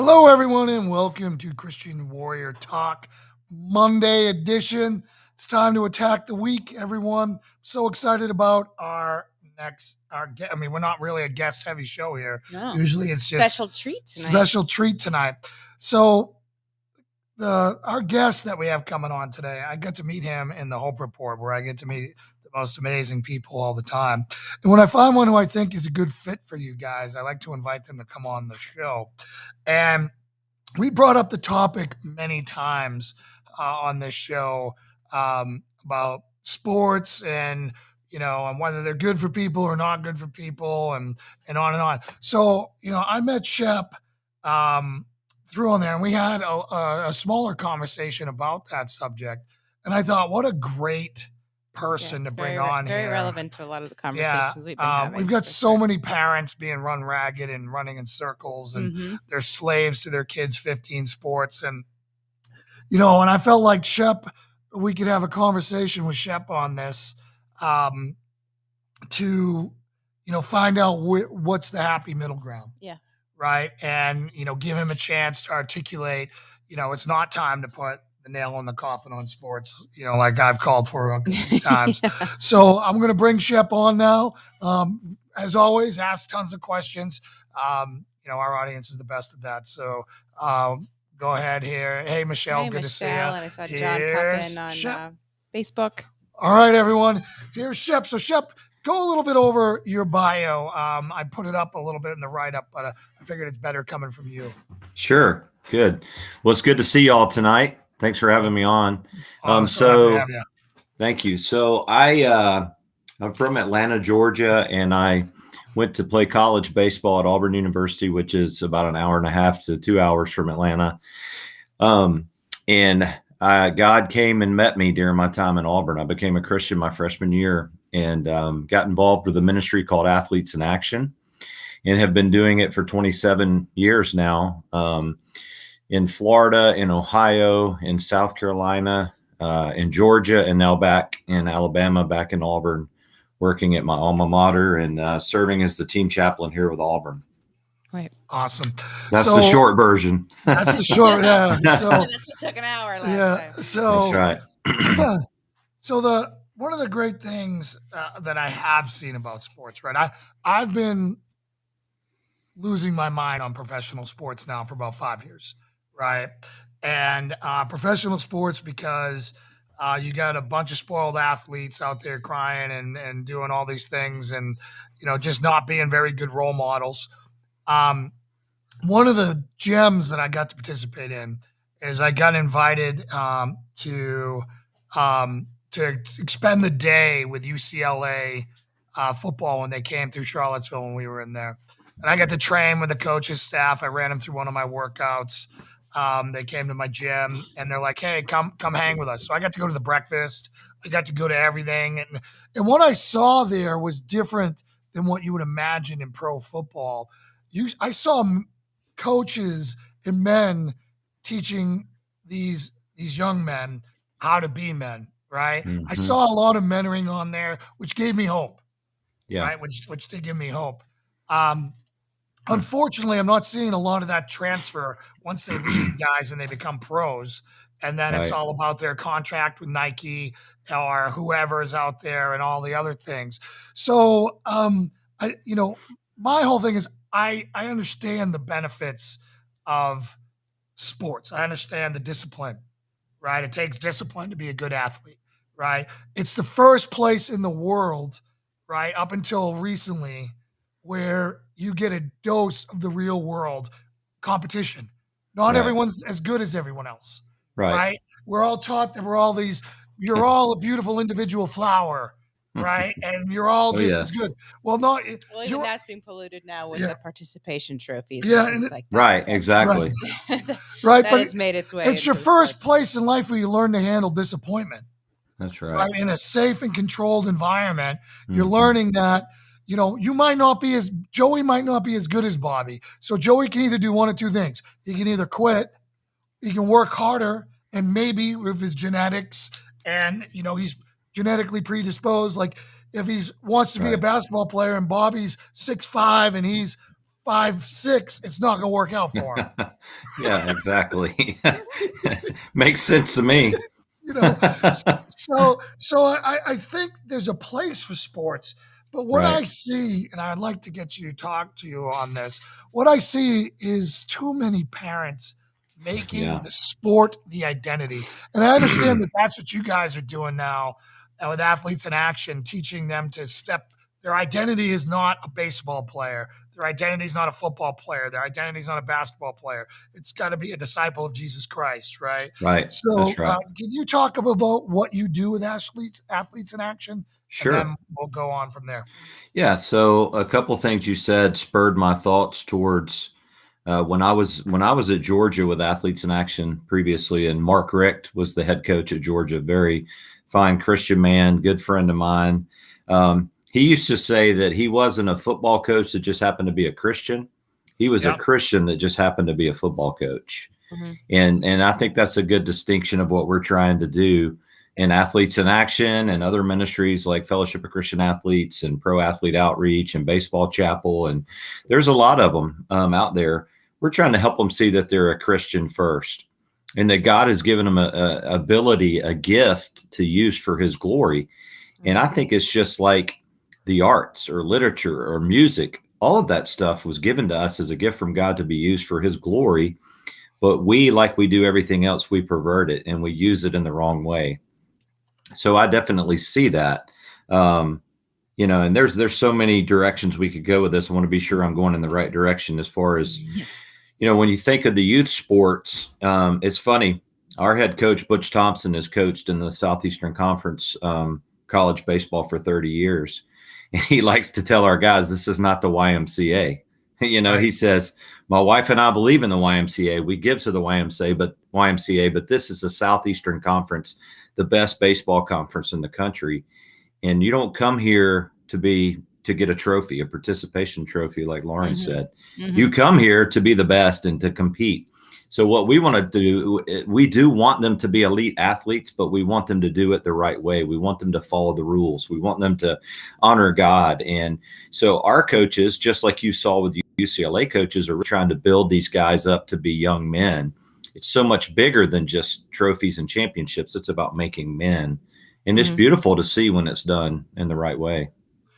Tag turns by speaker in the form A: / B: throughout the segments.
A: Hello, everyone, and welcome to Christian Warrior Talk Monday edition. It's time to attack the week, everyone. So excited about our guest. I mean, we're not really a guest-heavy show here.
B: No.
A: Usually it's just
B: special treat tonight.
A: So our guest that we have coming on today, I get to meet him in the Hope Report, where I get to meet the most amazing people all the time. And when I find one who I think is a good fit for you guys, I like to invite them to come on the show. And we brought up the topic many times on this show about sports and, and whether they're good for people or not good for people and on and on. So, I met Shep through on there, and we had a smaller conversation about that subject. And I thought, what a great person to bring on here.
B: Very relevant to a lot of the conversations we've been having.
A: We've got so many parents being run ragged and running in circles, and they're slaves to their kids' 15 sports. And, and I felt like we could have a conversation with Shep on this to, find out what's the happy middle ground.
B: Yeah.
A: Right. And, give him a chance to articulate, it's not time to put the nail in the coffin on sports, like I've called for a couple times. Yeah. So I'm going to bring Shep on now. As always, ask tons of questions. Our audience is the best at that. So go ahead here. Hey, Michelle.
B: Hey,
A: good
B: Michelle,
A: to see you.
B: And I saw John pop in on Facebook.
A: All right, everyone. Here's Shep. So Shep, go a little bit over your bio. I put it up a little bit in the write-up, but I figured it's better coming from you.
C: Sure. Good. Well, it's good to see y'all tonight. Thanks for having me on. Thank you. So I'm from Atlanta, Georgia, and I went to play college baseball at Auburn University, which is about an hour and a half to 2 hours from Atlanta. And God came and met me during my time in Auburn. I became a Christian my freshman year and got involved with a ministry called Athletes in Action, and have been doing it for 27 years now. In Florida, in Ohio, in South Carolina, in Georgia, and now back in Alabama, back in Auburn, working at my alma mater and serving as the team chaplain here with Auburn.
B: Right.
A: Awesome.
C: That's the short version.
A: That's the short. Yeah.
B: So that's what took an hour last time.
A: So
C: that's right.
A: So one of the great things that I have seen about sports, right? I've been losing my mind on professional sports now for about 5 years. Right. And professional sports, because you got a bunch of spoiled athletes out there crying and doing all these things and, just not being very good role models. One of the gems that I got to participate in is I got invited to spend the day with UCLA football when they came through Charlottesville when we were in there. And I got to train with the coach's staff. I ran them through one of my workouts. They came to my gym and they're like, hey, come hang with us. So I got to go to the breakfast. I got to go to everything. And what I saw there was different than what you would imagine in pro football. I saw coaches and men teaching these young men how to be men, right? Mm-hmm. I saw a lot of mentoring on there, which gave me hope. Yeah. Right. Which did give me hope. Unfortunately, I'm not seeing a lot of that transfer once they leave guys and they become pros. And then It's all about their contract with Nike or whoever is out there and all the other things. So, my whole thing is I understand the benefits of sports. I understand the discipline, right? It takes discipline to be a good athlete, right? It's the first place in the world, right, up until recently, where you get a dose of the real world competition. Not everyone's as good as everyone else, right? We're all taught that you're all a beautiful individual flower, right? And you're all just as good. Well,
B: even that's being polluted now with the participation trophies.
A: Yeah.
B: And things like that.
C: Right. Exactly.
A: Right.
B: That has made its way.
A: It's your first place in life where you learn to handle disappointment.
C: That's right.
A: In a safe and controlled environment, you're learning that, Joey might not be as good as Bobby. So Joey can either do one of two things. He can either quit, he can work harder, and maybe with his genetics and, he's genetically predisposed. Like if he wants to be a basketball player and Bobby's 6'5" and he's 5'6", it's not going to work out for him.
C: Yeah, exactly. Makes sense to me.
A: So I think there's a place for sports, but what
C: Right.
A: I see, and I'd like to get you to talk to you on this, what I see is too many parents making the sport the identity. And I understand that that's what you guys are doing now with Athletes in Action, teaching them to their identity is not a baseball player. Their identity is not a football player. Their identity is not a basketball player. It's got to be a disciple of Jesus Christ, right?
C: Right.
A: So
C: That's right.
A: can you talk about what you do with Athletes in Action?
C: Sure.
A: And then we'll go on from there.
C: Yeah. So a couple things you said spurred my thoughts towards when I was at Georgia with Athletes in Action previously, and Mark Richt was the head coach at Georgia, very fine Christian man, good friend of mine. He used to say that he wasn't a football coach that just happened to be a Christian. He was a Christian that just happened to be a football coach. Mm-hmm. And I think that's a good distinction of what we're trying to do in Athletes in Action and other ministries like Fellowship of Christian Athletes and Pro Athlete Outreach and Baseball Chapel. And there's a lot of them out there. We're trying to help them see that they're a Christian first and that God has given them a ability, a gift to use for his glory. And I think it's just like the arts or literature or music. All of that stuff was given to us as a gift from God to be used for his glory. But we, like we do everything else, we pervert it and we use it in the wrong way. So I definitely see that, and there's so many directions we could go with this. I want to be sure I'm going in the right direction as far as, when you think of the youth sports, it's funny. Our head coach, Butch Thompson, has coached in the Southeastern Conference college baseball for 30 years. And he likes to tell our guys, this is not the YMCA. Right. He says, my wife and I believe in the YMCA. We give to the YMCA, but this is the Southeastern Conference, the best baseball conference in the country. And you don't come here to get a trophy, a participation trophy, like Lauren said. Mm-hmm. You come here to be the best and to compete. So what we want to do, we do want them to be elite athletes, but we want them to do it the right way. We want them to follow the rules. We want them to honor God. And so our coaches, just like you saw with UCLA coaches, are trying to build these guys up to be young men. It's so much bigger than just trophies and championships. It's about making men. And it's beautiful to see when it's done in the right way.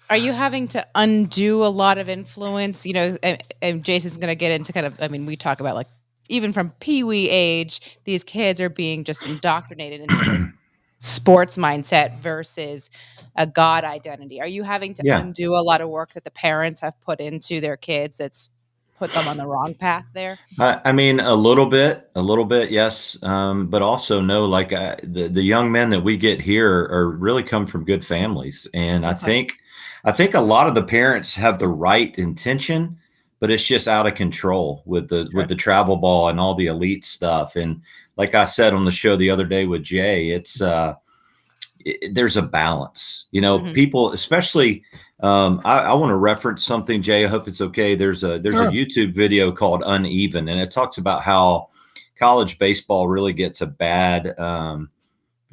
B: Are you having to undo a lot of influence? And Jason's going to get into we talk about like, even from peewee age, these kids are being just indoctrinated into this sports mindset versus a God identity. Are you having to undo a lot of work that the parents have put into their kids that's put them on the wrong path there?
C: A little bit, yes. But also no, like the young men that we get here are really come from good families. And I think a lot of the parents have the right intention, but it's just out of control with the travel ball and all the elite stuff. And like I said on the show the other day with Jay, it's there's a balance, people, especially, I want to reference something, Jay, I hope it's okay. There's a YouTube video called Uneven, and it talks about how college baseball really gets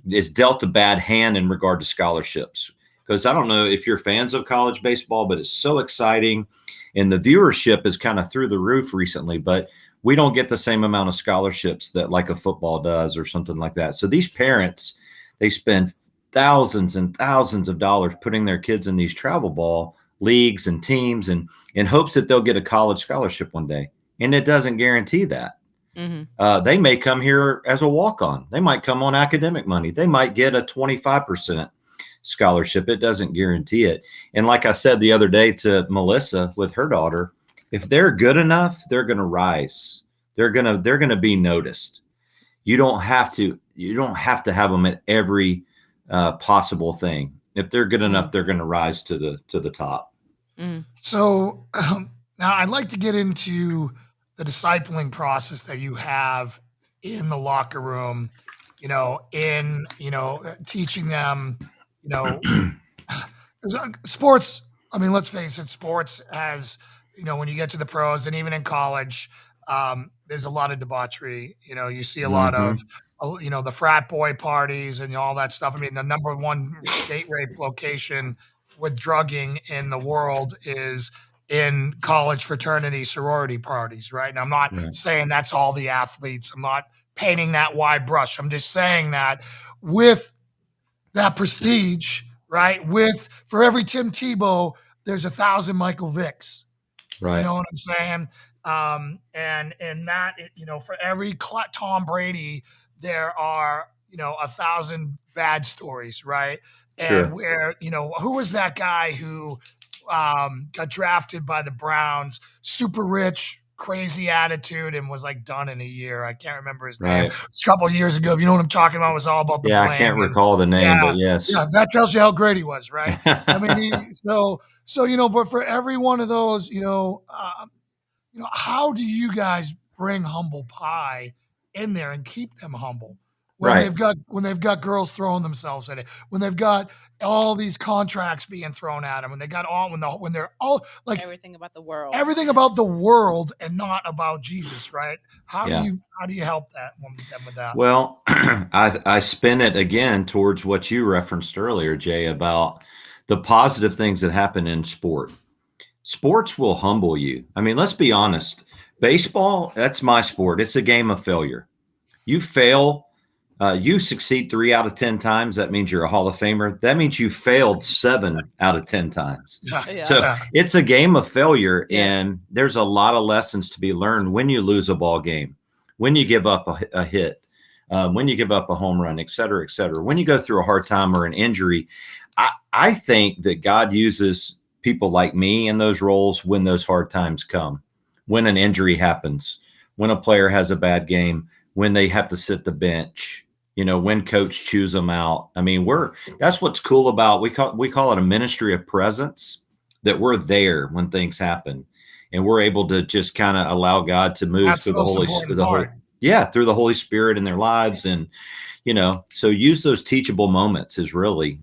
C: is dealt a bad hand in regard to scholarships. Because I don't know if you're fans of college baseball, but it's so exciting. And the viewership is kind of through the roof recently, but we don't get the same amount of scholarships that like a football does or something like that. So these parents, they spend thousands and thousands of dollars putting their kids in these travel ball leagues and teams and in hopes that they'll get a college scholarship one day. And it doesn't guarantee that. Mm-hmm. They may come here as a walk-on. They might come on academic money. They might get a 25% scholarship. It doesn't guarantee it. And like I said the other day to Melissa with her daughter, if they're good enough, they're going to rise. They're going to be noticed. You don't have to have them at every possible thing. If they're good enough, they're going to rise to the top.
A: So now I'd like to get into the discipling process that you have in the locker room, teaching them, sports. I mean, let's face it, sports has, when you get to the pros and even in college, there's a lot of debauchery. You see a lot of, the frat boy parties and all that stuff. I mean, the number one date rape location with drugging in the world is in college fraternity sorority parties, right? And I'm not
C: Right.
A: saying that's all the athletes. I'm not painting that wide brush. I'm just saying that with that prestige, right? With for every Tim Tebow, there's 1,000 Michael Vicks.
C: Right.
A: You know what I'm saying? And that, for every Tom Brady, there are 1,000 bad stories, right?
C: Sure.
A: And where who was that guy who got drafted by the Browns, super rich, crazy attitude, and was like done in a year. I can't remember his name.
C: Right.
A: It's a couple of years ago. If you know what I'm talking about, it was all about the
C: Yeah,
A: bling.
C: I can't
A: and,
C: recall the name, but yes.
A: Yeah, that tells you how great he was, right? I mean, but for every one of those, how do you guys bring humble pie in there and keep them humble when
C: Right.
A: they've got girls throwing themselves at it, when they've got all these contracts being thrown at them, when they got all when they're all like
B: Everything about the world.
A: everything about the world and not about Jesus, right? How
C: Yeah.
A: do you help them with that?
C: Well, I spin it again towards what you referenced earlier, Jay, about the positive things that happen in sport. Sports will humble you. I mean, let's be honest. Baseball, that's my sport. It's a game of failure. You fail, you succeed 3 out of 10 times. That means you're a Hall of Famer. That means you failed 7 out of 10 times.
B: Yeah.
C: So it's a game of failure,
B: Yeah.
C: and there's a lot of lessons to be learned when you lose a ball game, when you give up a hit, when you give up a home run, et cetera, when you go through a hard time or an injury. I think that God uses people like me in those roles when those hard times come, when an injury happens, when a player has a bad game, when they have to sit the bench, when coach chews them out. I mean, that's what's cool about, we call it a ministry of presence, that we're there when things happen, and we're able to just kind of allow God to move
A: That's
C: through
A: the
C: the Holy Spirit. Through the Holy Spirit in their lives. And, so use those teachable moments is really,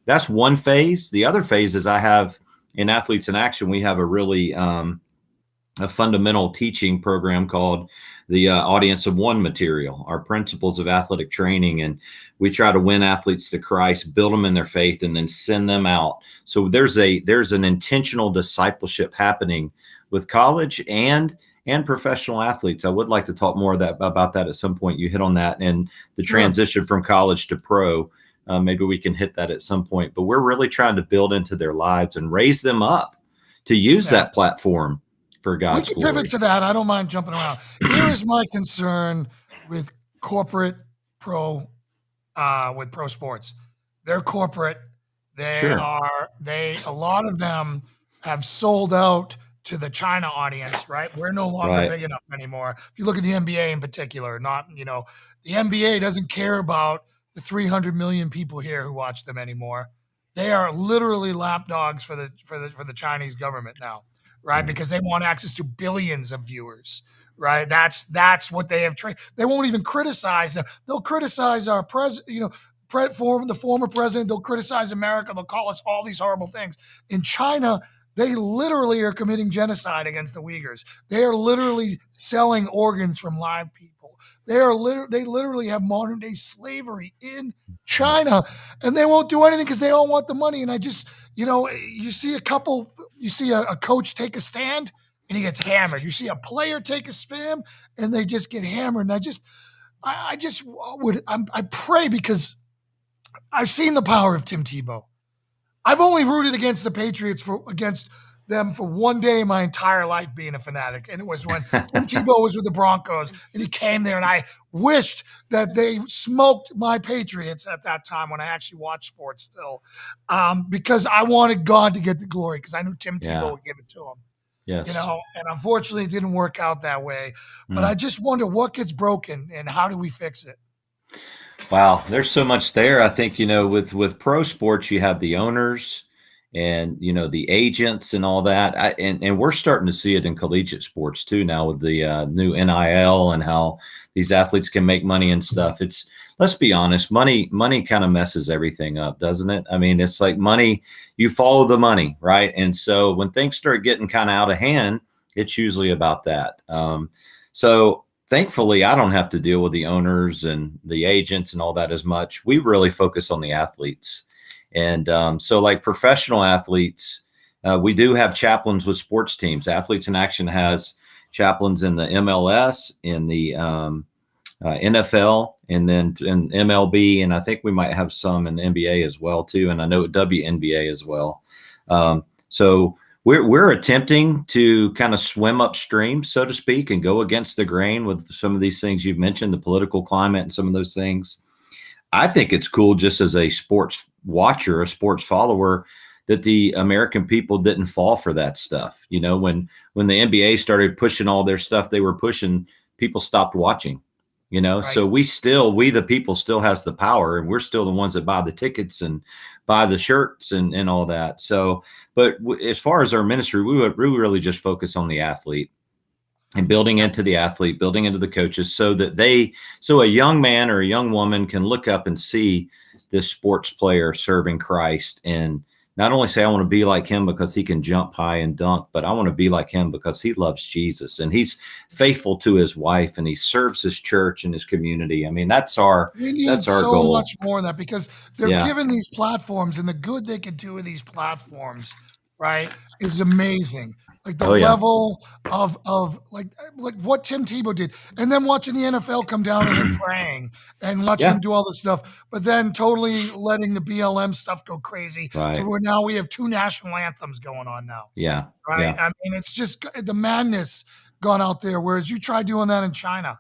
C: that's one phase. The other phase is I have in Athletes in Action, we have a really a fundamental teaching program called the Audience of One material, our principles of athletic training. And we try to win athletes to Christ, build them in their faith, and then send them out. So there's an intentional discipleship happening with college and professional athletes. I would like to talk more about that at some point. You hit on that, and the transition from college to pro. Maybe we can hit that at some point, but we're really trying to build into their lives and raise them up to use that platform for God's glory.
A: We can pivot to that. I don't mind jumping around. Here is my concern with corporate pro sports. They're corporate. A lot of them have sold out to the China audience, right? We're no longer big enough anymore. If you look at the NBA in particular, the NBA doesn't care about the 300 million people here who watch them anymore. They are literally lapdogs for the Chinese government now, right? Because they want access to billions of viewers, right? That's what they have trained. They won't even criticize them. They'll criticize our president, the former president. They'll criticize America. They'll call us all these horrible things. In China, they literally are committing genocide against the Uyghurs. They are literally selling organs from live people. They literally have modern day slavery in China, and they won't do anything because they all want the money. And I just, you see a coach take a stand and he gets hammered. You see a player take a spin and they just get hammered. And I pray, because I've seen the power of Tim Tebow. I've only rooted against the Patriots against them for one day in my entire life being a fanatic. And it was when Tim Tebow was with the Broncos and he came there, and I wished that they smoked my Patriots at that time when I actually watched sports still, because I wanted God to get the glory, because I knew Tim Tebow would give it to him.
C: Yes.
A: And unfortunately it didn't work out that way. But I just wonder what gets broken and how do we fix it?
C: Wow, there's so much there. I think, with pro sports, you have the owners and, the agents and all that. And we're starting to see it in collegiate sports too now with the new NIL and how these athletes can make money and stuff. Let's be honest, money kind of messes everything up, doesn't it? I mean, it's like money, you follow the money, right? And so when things start getting kind of out of hand, it's usually about that. So thankfully, I don't have to deal with the owners and the agents and all that as much. We really focus on the athletes. And so like professional athletes, We do have chaplains with sports teams. Athletes in Action has chaplains in the MLS, in the NFL, and then in MLB, and I think we might have some in the NBA as well too, and I know WNBA as well. So we're attempting to kind of swim upstream, so to speak, and go against the grain with some of these things you've mentioned, the political climate and some of those things. I think it's cool, just as a sports watcher, a sports follower, that the American people didn't fall for that stuff. You know, when the NBA started pushing all their stuff they were pushing, people stopped watching. You know, right. So we the people still has the power, and we're still the ones that buy the tickets and buy the shirts and all that. So, but as far as our ministry, we really just focus on the athlete and building into the athlete, building into the coaches, so that a young man or a young woman can look up and see this sports player serving Christ and not only say, I want to be like him because he can jump high and dunk, but I want to be like him because he loves Jesus and he's faithful to his wife and he serves his church and his community. I mean, that's our goal. We need so
A: much more than that, because they're given these platforms, and the good they can do with these platforms, right, is amazing. Like the level of like what Tim Tebow did, and then watching the NFL come down and him praying and watching him do all this stuff, but then totally letting the BLM stuff go crazy to where now we have 2 national anthems going on now.
C: Yeah.
A: Right.
C: Yeah.
A: I mean, it's just the madness gone out there. Whereas you try doing that in China,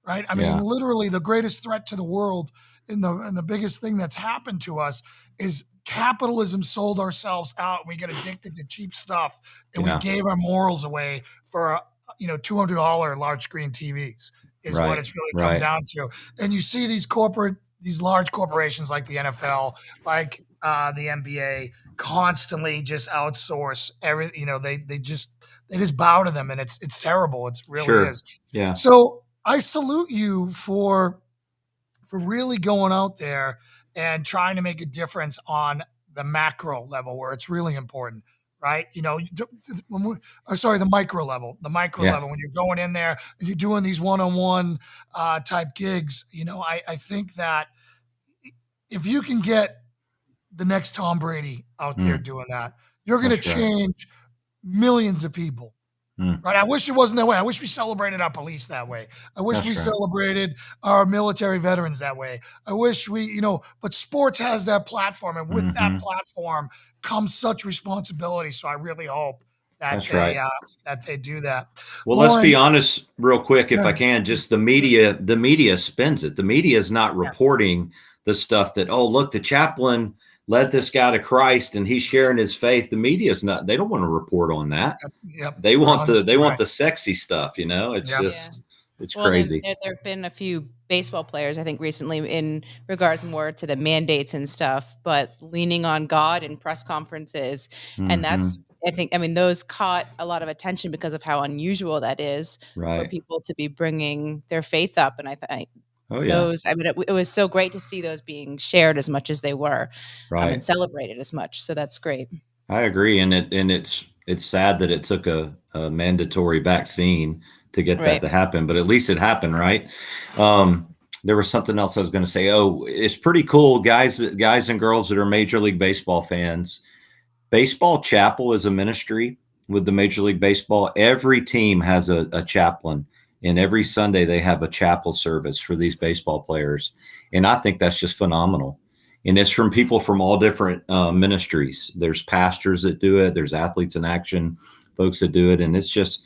A: right? I mean, literally the greatest threat to the world and the biggest thing that's happened to us is capitalism sold ourselves out. We get addicted to cheap stuff, and we gave our morals away for $200 large screen TVs is what it's really come down to. And you see these large corporations like the NFL, like the NBA, constantly just outsource everything. They just bow to them, and it's terrible. It's really is.
C: Yeah.
A: So I salute you for really going out there and trying to make a difference on the macro level where it's really important, right? The micro level. The micro level, when you're going in there and you're doing these one-on-one type gigs, I think that if you can get the next Tom Brady out there doing that, you're going to change millions of people. Right. I wish it wasn't that way. I wish we celebrated our police that way. I wish we celebrated our military veterans that way. I wish but sports has that platform, and with that platform comes such responsibility. So I really hope that they do that.
C: Well, Lauren, let's be honest real quick, if I can, just the media spins it. The media is not reporting the stuff that, oh, look, the chaplain led this guy to Christ and he's sharing his faith. The media is not, they don't want to report on that. They want the sexy stuff, it's it's crazy.
B: There have been a few baseball players, I think, recently in regards more to the mandates and stuff, but leaning on God in press conferences. And that's, those caught a lot of attention because of how unusual that is for people to be bringing their faith up. And I think, it was so great to see those being shared as much as they were, and celebrated as much. So that's great.
C: I agree, and it's sad that it took a mandatory vaccine to get that to happen, but at least it happened, right? There was something else I was going to say. Oh, it's pretty cool, guys and girls that are Major League Baseball fans. Baseball Chapel is a ministry with the Major League Baseball. Every team has a chaplain. And every Sunday they have a chapel service for these baseball players. And I think that's just phenomenal. And it's from people from all different ministries. There's pastors that do it. There's Athletes in Action folks that do it. And it's just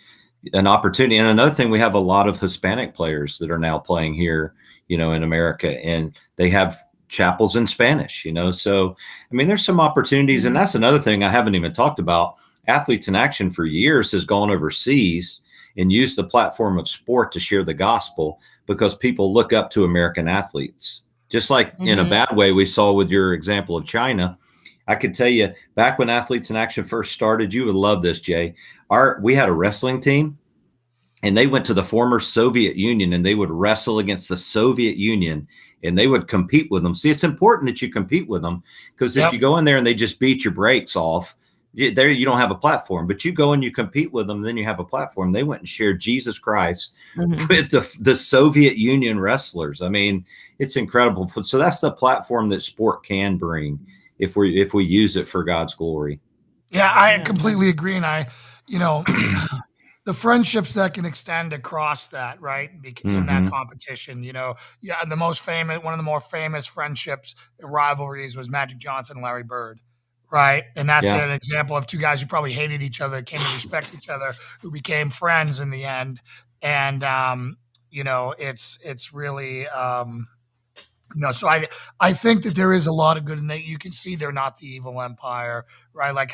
C: an opportunity. And another thing, we have a lot of Hispanic players that are now playing here, in America. And they have chapels in Spanish, So, there's some opportunities. And that's another thing I haven't even talked about. Athletes in Action for years has gone overseas and use the platform of sport to share the gospel, because people look up to American athletes. Just like in a bad way we saw with your example of China. I could tell you, back when Athletes in Action first started, you would love this, Jay. We had a wrestling team, and they went to the former Soviet Union, and they would wrestle against the Soviet Union, and they would compete with them. See, it's important that you compete with them, because if you go in there and they just beat your brakes off, there you don't have a platform. But you go and you compete with them, then you have a platform. They went and shared Jesus Christ with the Soviet Union wrestlers. It's incredible. So that's the platform that sport can bring if we use it for God's glory.
A: Yeah, I
B: Yeah.
A: completely agree. And the friendships that can extend across that, right? In that
C: Mm-hmm.
A: competition, yeah, one of the more famous friendships and rivalries was Magic Johnson and Larry Bird, right? And that's
C: Yeah.
A: an example of two guys who probably hated each other, came to respect each other, who became friends in the end. And, it's really, so I think that there is a lot of good in that. You can see they're not the evil empire, right? Like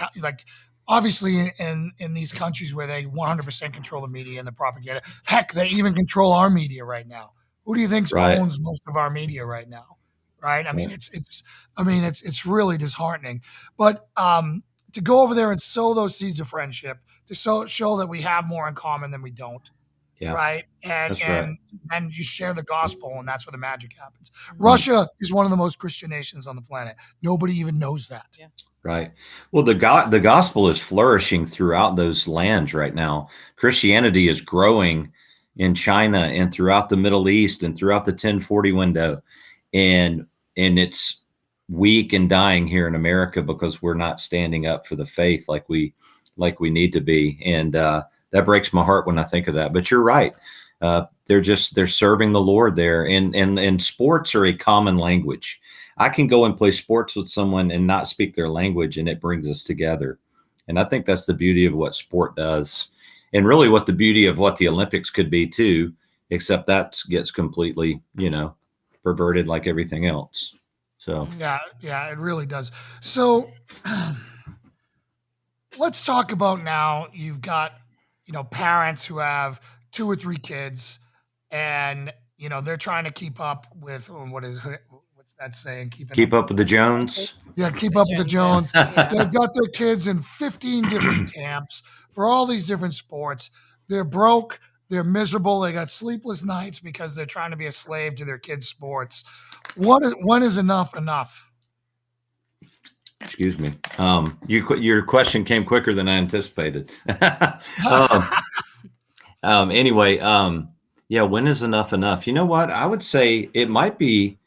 A: obviously in these countries where they 100% control the media and the propaganda, heck, they even control our media right now. Who do you think
C: Right.
A: owns most of our media right now? Right? I mean,
C: Yeah.
A: it's really disheartening. But to go over there and sow those seeds of friendship, to show that we have more in common than we don't,
C: Yeah.
A: right? And
C: That's right.
A: and and you share the gospel, and that's where the magic happens.
B: Mhm.
A: Russia is one of the most Christian nations on the planet. Nobody even knows that.
B: Yeah.
C: Right. Well, the gospel is flourishing throughout those lands right now. Christianity is growing in China and throughout the Middle East and throughout the 1040 window, and it's weak and dying here in America because we're not standing up for the faith like we need to be, and that breaks my heart when I think of that. But you're right. They're serving the Lord there, and sports are a common language. I can go and play sports with someone and not speak their language, and it brings us together. And I think that's the beauty of what sport does, and really what the beauty of what the Olympics could be too, except that gets completely, perverted like everything else. So,
A: Yeah, it really does. So let's talk about now. You've got, parents who have 2 or 3 kids, and they're trying to keep up with what's that saying?
C: keep up with the Jones.
A: Yeah, keep
B: The
A: up with the Jones.
B: Joneses. Yeah.
A: They've got their kids in 15 different camps for all these different sports. They're broke. They're miserable. They got sleepless nights because they're trying to be a slave to their kids' sports. When is enough enough?
C: Excuse me. Your question came quicker than I anticipated. Anyway, yeah, when is enough enough? You know what? I would say it might be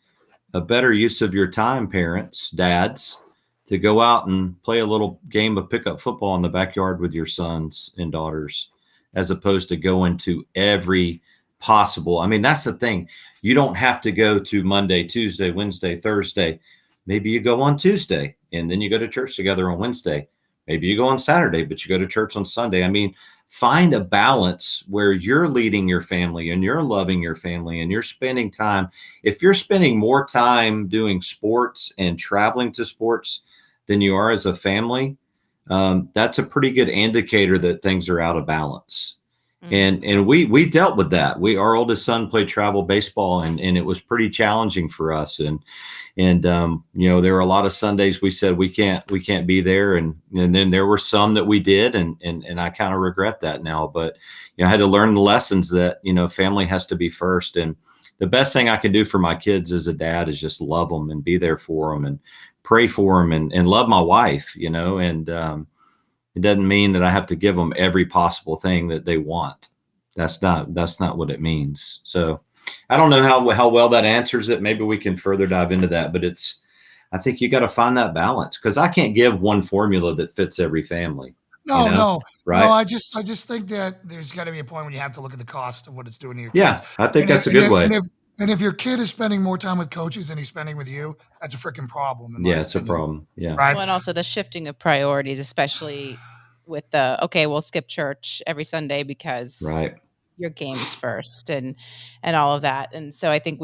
C: a better use of your time, parents, dads, to go out and play a little game of pickup football in the backyard with your sons and daughters, as opposed to going to every possible. I mean, that's the thing. You don't have to go to Monday, Tuesday, Wednesday, Thursday. Maybe you go on Tuesday and then you go to church together on Wednesday. Maybe you go on Saturday, but you go to church on Sunday. I mean, find a balance where you're leading your family and you're loving your family and you're spending time. If you're spending more time doing sports and traveling to sports than you are as a family, that's a pretty good indicator that things are out of balance. And we dealt with that. Our oldest son played travel baseball, and it was pretty challenging for us. And there were a lot of Sundays we said we can't be there, and then there were some that we did, and I kind of regret that now. But I had to learn the lessons that family has to be first. And the best thing I can do for my kids as a dad is just love them and be there for them and pray for them and love my wife. And it doesn't mean that I have to give them every possible thing that they want. That's not what it means. So I don't know how well that answers it. Maybe we can further dive into that, but I think you got to find that balance, because I can't give one formula that fits every family.
A: No,
C: right?
A: No, I just think that there's got to be a point when you have to look at the cost of what it's doing to your
C: Yeah,
A: kids.
C: I think
A: And
C: that's a good way.
A: And if your kid is spending more time with coaches than he's spending with you, that's a freaking problem.
C: Yeah, it's a problem. Yeah.
A: Right.
B: Well, and also the shifting of priorities, especially with we'll skip church every Sunday because
C: Right.
B: your game's first and all of that. And so I think,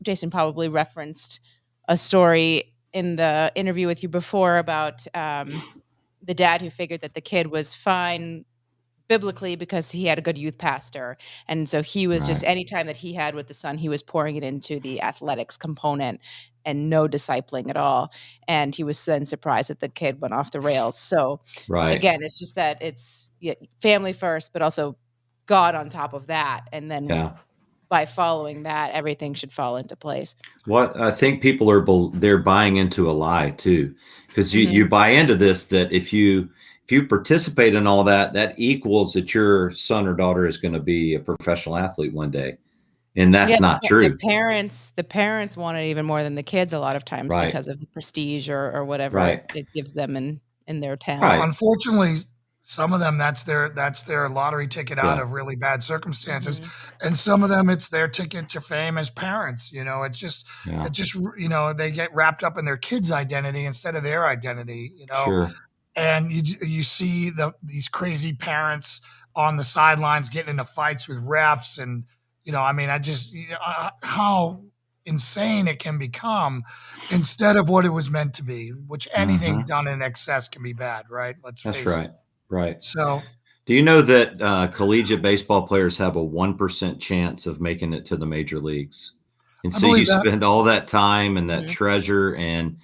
B: Jason probably referenced a story in the interview with you before about the dad who figured that the kid was fine biblically because he had a good youth pastor. And so he was just, any time that he had with the son, he was pouring it into the athletics component and no discipling at all. And he was then surprised that the kid went off the rails. So again, it's just that it's family first, but also God on top of that. And then by following that, everything should fall into place.
C: What I think people they're buying into a lie too, because you buy into this, that if you participate in all that equals that your son or daughter is going to be a professional athlete one day. And that's not true.
B: The parents want it even more than the kids a lot of times because of the prestige or whatever it gives them. And in their town.
C: Right.
A: Unfortunately, some of them, that's their lottery ticket out of really bad circumstances. And some of them, it's their ticket to fame as parents. It just, they get wrapped up in their kids' identity instead of their identity,
C: Sure.
A: And you see these crazy parents on the sidelines getting into fights with refs. And, I just, how insane it can become instead of what it was meant to be, which anything done in excess can be bad, right? Let's face it.
C: That's right. Right.
A: So,
C: do you know that collegiate baseball players have a 1% chance of making it to the major leagues? And so you spend all that time and that treasure and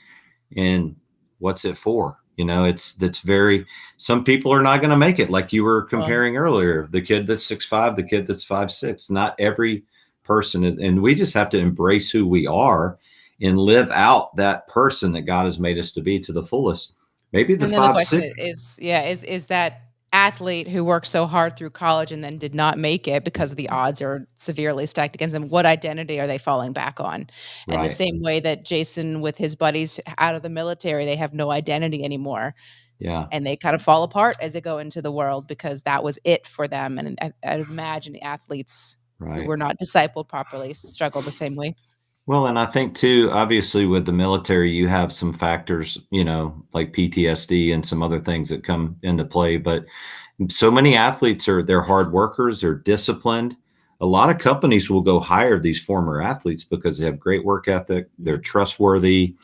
C: what's it for? That's very, some people are not going to make it. Like you were comparing earlier, the kid that's 6'5", the kid that's 5'6", not every person. And we just have to embrace who we are and live out that person that God has made us to be to the fullest. Maybe the 5'6"
B: is that athlete who worked so hard through college and then did not make it because the odds are severely stacked against them. What identity are they falling back on?
C: Right.
B: In the same way that Jason with his buddies out of the military, they have no identity anymore.
C: Yeah.
B: And they kind of fall apart as they go into the world because that was it for them. And I imagine the athletes who were not discipled properly struggle the same way.
C: Well, and I think too, obviously with the military, you have some factors, like PTSD and some other things that come into play. But so many athletes they're hard workers, they're disciplined. A lot of companies will go hire these former athletes because they have great work ethic, they're trustworthy.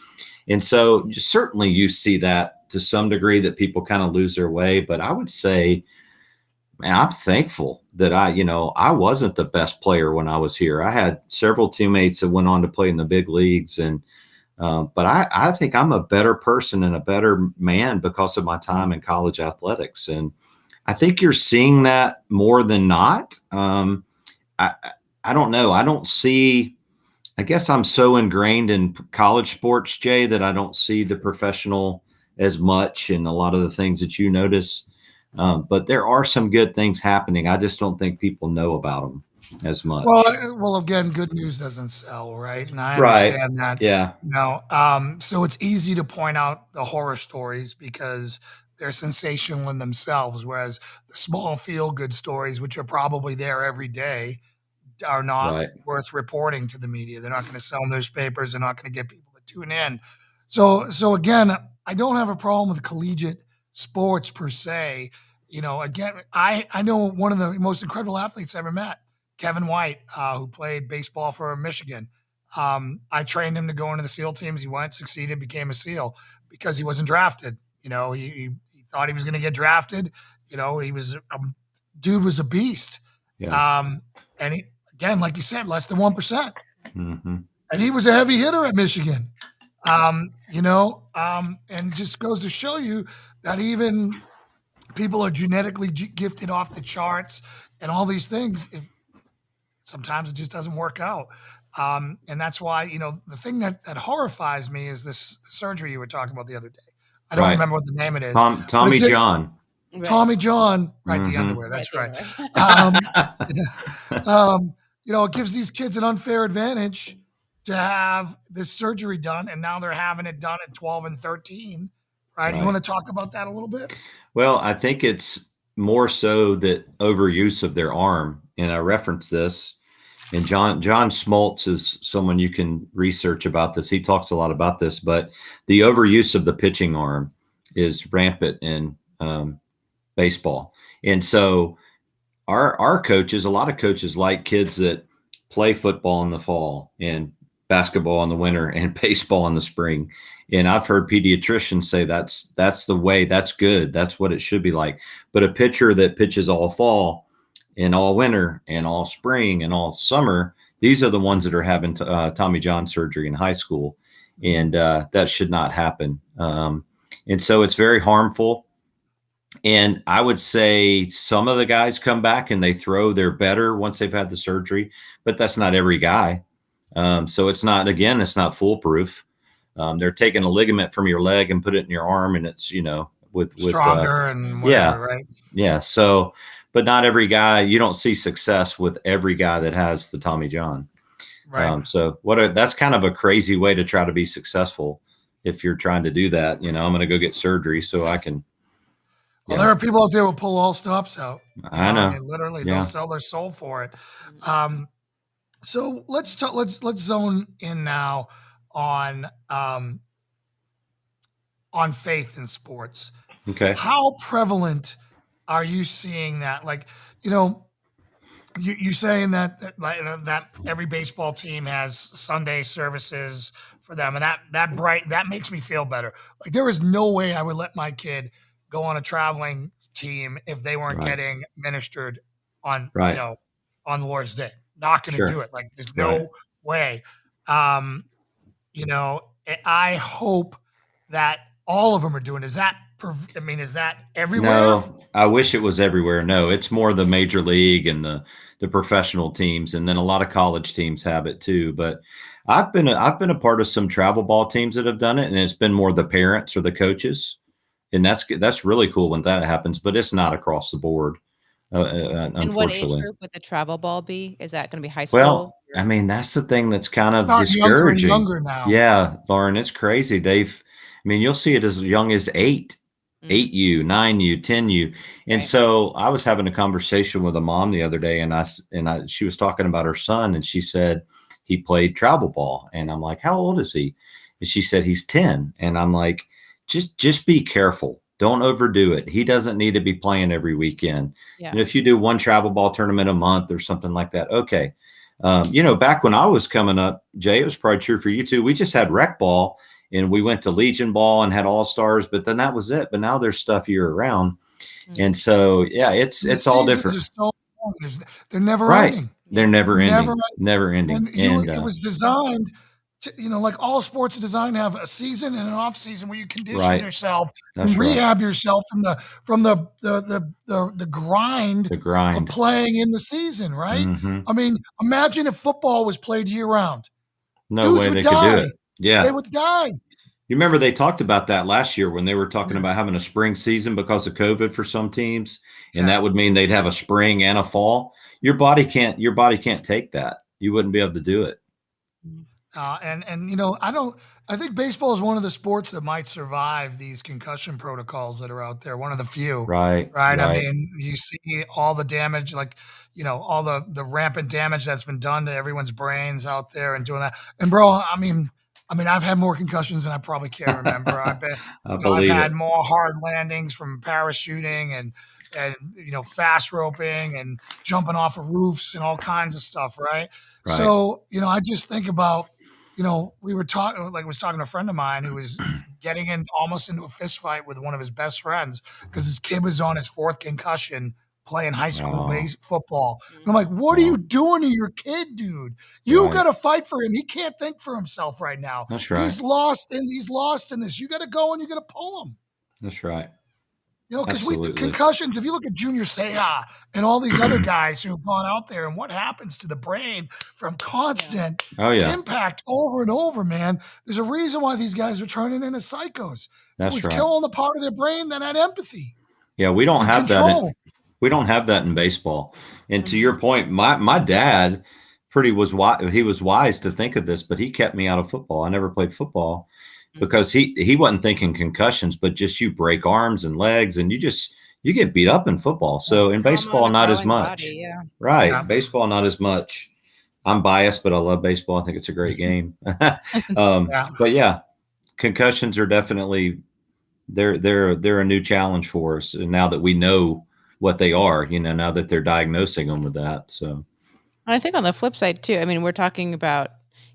C: And so certainly you see that to some degree that people kind of lose their way. But I would say, man, I'm thankful that I wasn't the best player when I was here. I had several teammates that went on to play in the big leagues. But I think I'm a better person and a better man because of my time in college athletics. And I think you're seeing that more than not. I don't know. I guess I'm so ingrained in college sports, Jay, that I don't see the professional as much and a lot of the things that you notice. But there are some good things happening. I just don't think people know about them as much.
A: Well, again, good news doesn't sell, right? And I understand that.
C: Yeah.
A: So it's easy to point out the horror stories because they're sensational in themselves, whereas the small feel-good stories, which are probably there every day, are not worth reporting to the media. They're not going to sell newspapers. They're not going to get people to tune in. So again, I don't have a problem with collegiate sports per se. Again, I know one of the most incredible athletes I ever met, Kevin White, who played baseball for Michigan. I trained him to go into the SEAL teams. He went, succeeded, became a SEAL because he wasn't drafted. He thought he was going to get drafted. Dude was a beast.
C: Yeah.
A: And he, again, like you said, less than 1%.
C: Mm-hmm.
A: And he was a heavy hitter at Michigan. And just goes to show you that even people are genetically gifted off the charts and all these things. Sometimes it just doesn't work out. And that's why, the thing that horrifies me is this surgery you were talking about the other day. I don't remember what the name it is.
C: Tommy John.
A: Right. Tommy John, right?
C: Mm-hmm.
A: The underwear. That's right. It gives these kids an unfair advantage to have this surgery done, and now they're having it done at 12 and 13. Right? You want to talk about that a little bit?
C: Well, I think it's more so that overuse of their arm, and I reference this. And John Smoltz is someone you can research about this. He talks a lot about this, but the overuse of the pitching arm is rampant in baseball. And so our coaches, a lot of coaches like kids that play football in the fall and basketball in the winter and baseball in the spring. And I've heard pediatricians say that's the way, that's good. That's what it should be like. But a pitcher that pitches all fall and all winter and all spring and all summer, these are the ones that are having Tommy John surgery in high school. And that should not happen. And so it's very harmful. And I would say some of the guys come back and they throw, they're better once they've had the surgery, but that's not every guy. So it's not foolproof. They're taking a ligament from your leg and put it in your arm, and it's, with
A: stronger and whatever, right?
C: Yeah. So, but not every guy, you don't see success with every guy that has the Tommy John.
A: Right.
C: So that's kind of a crazy way to try to be successful if you're trying to do that. I'm going to go get surgery so I can.
A: Well, there are people out there who pull all stops out.
C: I know.
A: I mean, literally, they'll sell their soul for it. So let's zone in now on faith in sports.
C: Okay.
A: How prevalent are you seeing that? Like, you saying that every baseball team has Sunday services for them, and that makes me feel better. Like, there is no way I would let my kid go on a traveling team if they weren't getting ministered on on the Lord's Day. Not going to do it. Like, there's no way. I hope that all of them are doing. Is that everywhere?
C: No, I wish it was everywhere. No, it's more the major league and the professional teams, and then a lot of college teams have it too. But I've been a part of some travel ball teams that have done it, and it's been more the parents or the coaches, and that's really cool when that happens. But it's not across the board, unfortunately.
B: And what age group would the travel ball be? Is that going to be high school?
C: Well, I mean, that's the thing that's kind of discouraging.
A: Younger now.
C: Yeah, Lauren, it's crazy. You'll see it as young as 8. 8U, 9U, 10U. And so I was having a conversation with a mom the other day, and she was talking about her son, and she said he played travel ball. And I'm like, how old is he? And she said he's 10. And I'm like, just be careful. Don't overdo it. He doesn't need to be playing every weekend. Yeah. And if you do one travel ball tournament a month or something like that, okay. Back when I was coming up, Jay, it was probably true for you too. We just had rec ball. And we went to Legion Ball and had all-stars, but then that was it. But now there's stuff year round. And so, yeah, it's all different.
A: So they're never ending.
C: They're never ending. Never ending.
A: And it was designed to, like all sports are designed to have a season and an off season where you condition yourself and rehab yourself from the grind of playing in the season, right?
C: Mm-hmm.
A: I mean, imagine if football was played year round.
C: No way they could do it. Yeah.
A: They would die.
C: You remember they talked about that last year when they were talking about having a spring season because of COVID for some teams, and that would mean they'd have a spring and a fall. Your body can't take that. You wouldn't be able to do it.
A: I think baseball is one of the sports that might survive these concussion protocols that are out there. One of the few.
C: Right.
A: I mean, you see all the damage, all the rampant damage that's been done to everyone's brains out there and doing that. And bro, I mean, I've had more concussions than I probably can remember. I've had more hard landings from parachuting and fast roping and jumping off of roofs and all kinds of stuff, right? So, I just think about, we were talking, I was talking to a friend of mine who was getting almost into a fist fight with one of his best friends because his kid was on his 4th concussion playing high school football. And I'm like, what are you doing to your kid, dude? You got to fight for him. He can't think for himself right now.
C: That's right.
A: He's lost in this. You got to go and you got to pull him.
C: That's right.
A: Because concussions, if you look at Junior Seau and all these other guys who have gone out there and what happens to the brain from constant impact over and over, man, there's a reason why these guys are turning into psychos.
C: That's
A: it was killing the part of their brain that had empathy.
C: Yeah, we don't have that. We don't have that in baseball. And to your point, my dad he was wise to think of this, but he kept me out of football. I never played football because he wasn't thinking concussions, but just you break arms and legs and you get beat up in football. So in baseball, not as much.
B: Body, yeah.
C: Right. Yeah. Baseball, not as much. I'm biased, but I love baseball. I think it's a great game. But yeah, concussions are definitely they're a new challenge for us. And now that we know what they are, now that they're diagnosing them with that. So
B: I think on the flip side too, I mean, we're talking about,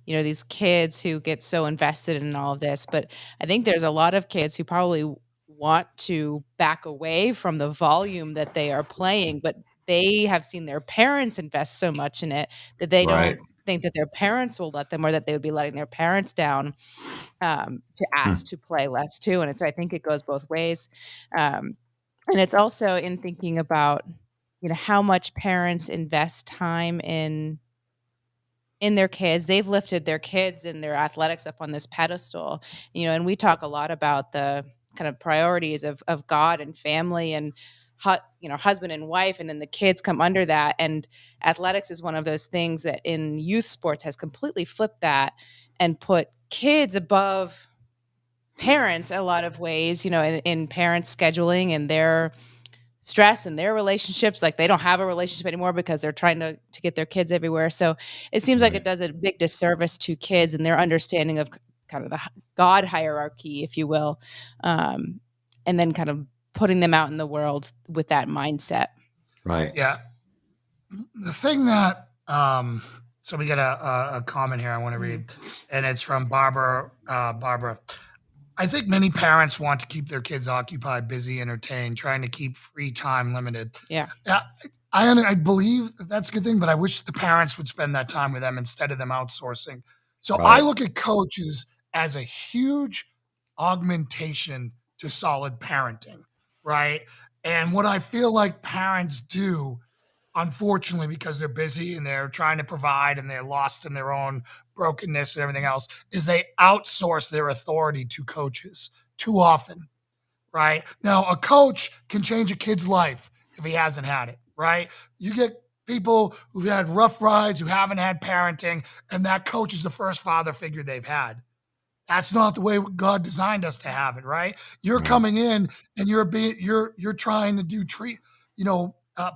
B: these kids who get so invested in all of this, but I think there's a lot of kids who probably want to back away from the volume that they are playing, but they have seen their parents invest so much in it that they don't think that their parents will let them, or that they would be letting their parents down to ask to play less too. And so I think it goes both ways. And it's also in thinking about, how much parents invest time in their kids. They've lifted their kids and their athletics up on this pedestal, and we talk a lot about the kind of priorities of God and family and, husband and wife, and then the kids come under that. And athletics is one of those things that in youth sports has completely flipped that and put kids above parents a lot of ways, in parents scheduling and their stress and their relationships. Like they don't have a relationship anymore because they're trying to get their kids everywhere. So it seems like it does a big disservice to kids and their understanding of kind of the God hierarchy, if you will, and then kind of putting them out in the world with that mindset.
C: Right.
A: Yeah. The thing that, so we get a comment here I want to read, and it's from Barbara. I think many parents want to keep their kids occupied, busy, entertained, trying to keep free time limited.
B: Yeah.
A: I believe that's a good thing, but I wish the parents would spend that time with them instead of them outsourcing. So I look at coaches as a huge augmentation to solid parenting, right? And what I feel like parents do, unfortunately, because they're busy and they're trying to provide and they're lost in their own brokenness and everything else, is they outsource their authority to coaches too often, right? Now, a coach can change a kid's life if he hasn't had it, right? You get people who've had rough rides, who haven't had parenting, and that coach is the first father figure they've had. That's not the way God designed us to have it, right? You're coming in and you're trying to do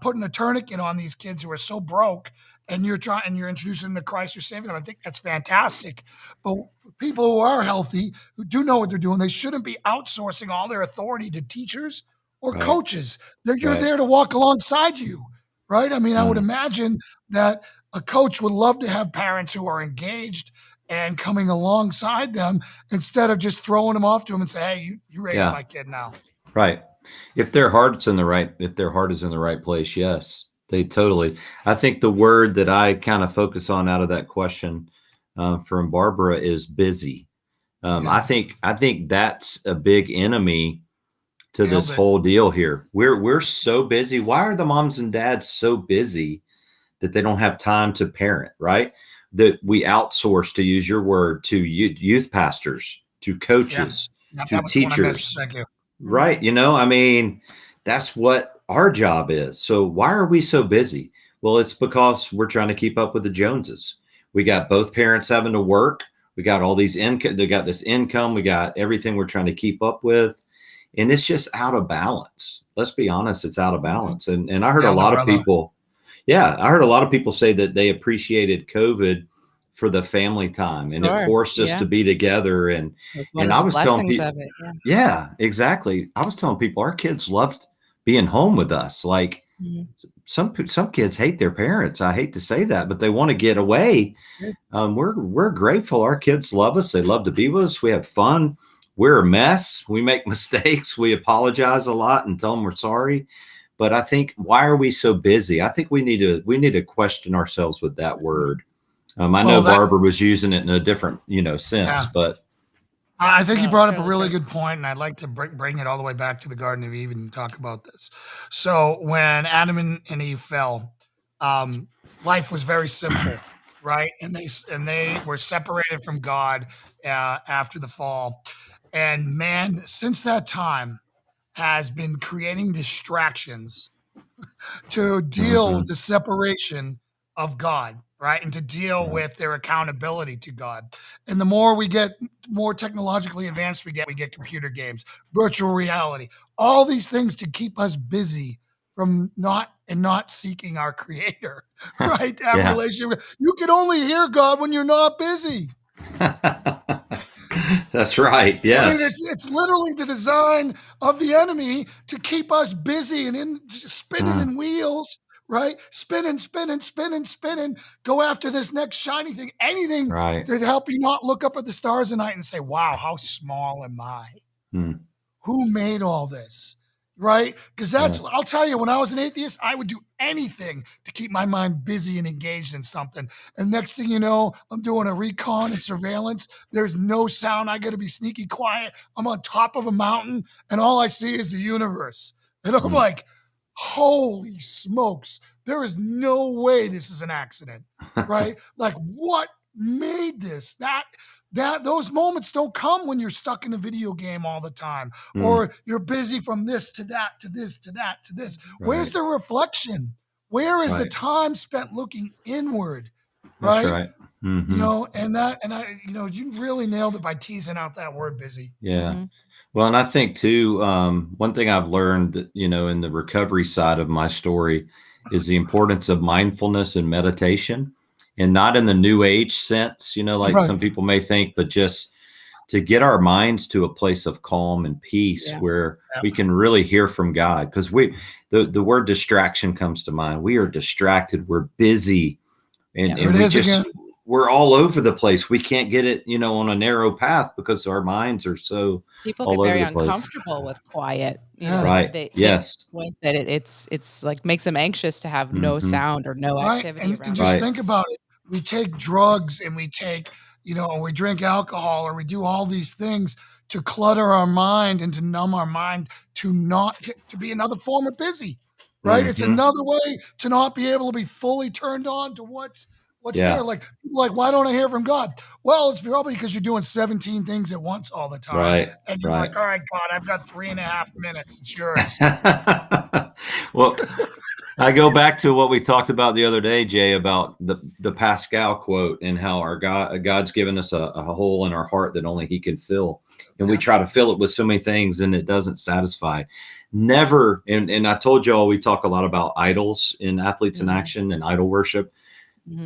A: putting a tourniquet on these kids who are so broke, and you're introducing them to Christ, you're saving them. I think that's fantastic. But for people who are healthy, who do know what they're doing, they shouldn't be outsourcing all their authority to teachers or coaches. You're there to walk alongside you, right? I mean, I would imagine that a coach would love to have parents who are engaged and coming alongside them instead of just throwing them off to them and say, hey, you raise my kid now.
C: Right. If their heart is in the right place, yes, they totally. I think the word that I kind of focus on out of that question from Barbara is busy. I think that's a big enemy to this whole deal here. We're so busy. Why are the moms and dads so busy that they don't have time to parent, right? That we outsource, to use your word, to youth pastors, to coaches, to teachers.
A: Thank you.
C: Right. I mean, that's what our job is. So why are we so busy? Well, it's because we're trying to keep up with the Joneses. We got both parents having to work. We got all these income. They got this income. We got everything we're trying to keep up with. And it's just out of balance. Let's be honest. It's out of balance. And I heard a lot of people. Yeah, I heard a lot of people say that they appreciated COVID for the family time, and it forced us to be together. And I was telling people, exactly. I was telling people our kids loved being home with us. Like some kids hate their parents. I hate to say that, but they want to get away. We're grateful. Our kids love us. They love to be with us. We have fun. We're a mess. We make mistakes. We apologize a lot and tell them we're sorry. But I think, why are we so busy? I think we need to question ourselves with that word. I know Barbara was using it in a different, sense, but
A: I think you brought up a really good point, and I'd like to bring it all the way back to the Garden of Eden and talk about this. So when Adam and Eve fell, life was very simple, right? And they were separated from God after the fall, and man, since that time, has been creating distractions to deal with the separation of God, right? And to deal with their accountability to God. And the more we get more technologically advanced, we get computer games, virtual reality, all these things to keep us busy from not seeking our creator, right? To have a relationship. You can only hear God when you're not busy.
C: That's right. Yes.
A: I mean, it's literally the design of the enemy to keep us busy and spinning in wheels, right? Spinning. Go after this next shiny thing, anything to help you not look up at the stars at night and say, wow, how small am I? Who made all this? Right? Because I'll tell you, when I was an atheist, I would do anything to keep my mind busy and engaged in something. And next thing you know, I'm doing a recon and surveillance. There's no sound. I got to be sneaky quiet. I'm on top of a mountain, and all I see is the universe. And I'm like, holy smokes, there is no way this is an accident, right? Like, what made this? Those moments don't come when you're stuck in a video game all the time, or you're busy from this to that, to this, to that, to this. Where's the reflection? Where is the time spent looking inward? Right?
C: That's right.
A: You know, and I, you know, you really nailed it by teasing out that word busy.
C: Yeah. Well, and I think too, one thing I've learned, you know, in the recovery side of my story is the importance of mindfulness and meditation, and not in the new age sense, you know, like
A: Right.
C: some people may think, but just to get our minds to a place of calm and peace where we can really hear from God. Because the word distraction comes to mind. We are distracted. We're busy. And we're all over the place. We can't get it, you know, on a narrow path because our minds are so
B: people
C: all
B: get very
C: over the place.
B: uncomfortable with quiet. You know,
C: right.
B: They
C: yes.
B: point that it's like makes them anxious to have no sound or no activity around.
A: And just think about it. We take drugs and we take, you know, we drink alcohol or we do all these things to clutter our mind and to numb our mind to not get to be another form of busy, right? It's another way to not be able to be fully turned on to what's there. Like, why don't I hear from God? Well, it's probably because you're doing 17 things at once all the time.
C: Right.
A: And you're like, all right, God, I've got 3.5 minutes. It's yours.
C: Well, I go back to what we talked about the other day, Jay, about the Pascal quote and how our God's given us a hole in our heart that only he can fill. And we try to fill it with so many things and it doesn't satisfy. Never. And I told y'all, we talk a lot about idols in Athletes in Action and idol worship.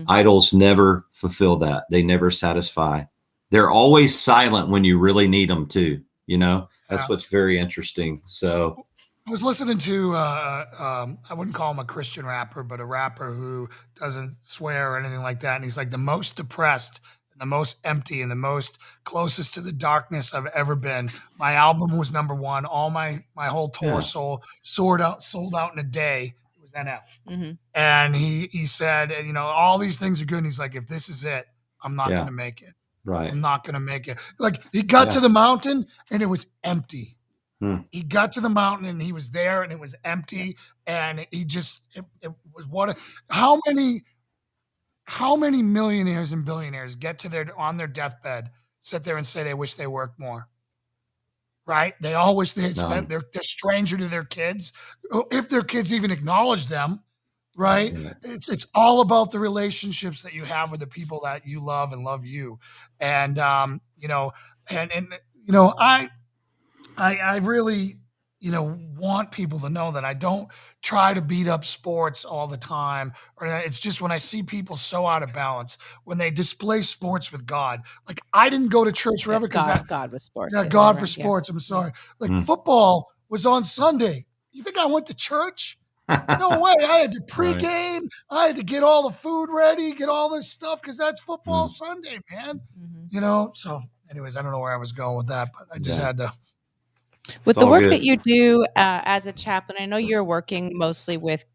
C: Idols never fulfill that. They never satisfy. They're always silent when you really need them to, you know, that's what's very interesting. So
A: I was listening to, I wouldn't call him a Christian rapper, but a rapper who doesn't swear or anything like that. And he's like the most depressed, and the most empty, and the most closest to the darkness I've ever been. My album was #1. All my whole tour sold out in a day. It was NF. And he said, you know, all these things are good. And he's like, if this is it, I'm not going to make it.
C: Right.
A: I'm not going to make it. Like he got to the mountain and it was empty. He got to the mountain and he was there and it was empty. And he just, it was how many millionaires and billionaires get to on their deathbed, sit there and say they wish they worked more. Right? They all wish they had spent, they're stranger to their kids. If their kids even acknowledge them, right? It's all about the relationships that you have with the people that you love and love you. And, you know, and, you know, I really, you know, want people to know that I don't try to beat up sports all the time. Or it's just when I see people so out of balance, when they display sports with God. Like I didn't go to church forever because
B: God was sports.
A: Yeah, God for sports. I'm sorry. Like football was on Sunday. You think I went to church? No way. I had to pregame. I had to get all the food ready, get all this stuff because that's football Sunday, man. You know. So, anyways, I don't know where I was going with that, but I just had to.
B: With the work that you do as a chaplain, I know you're working mostly with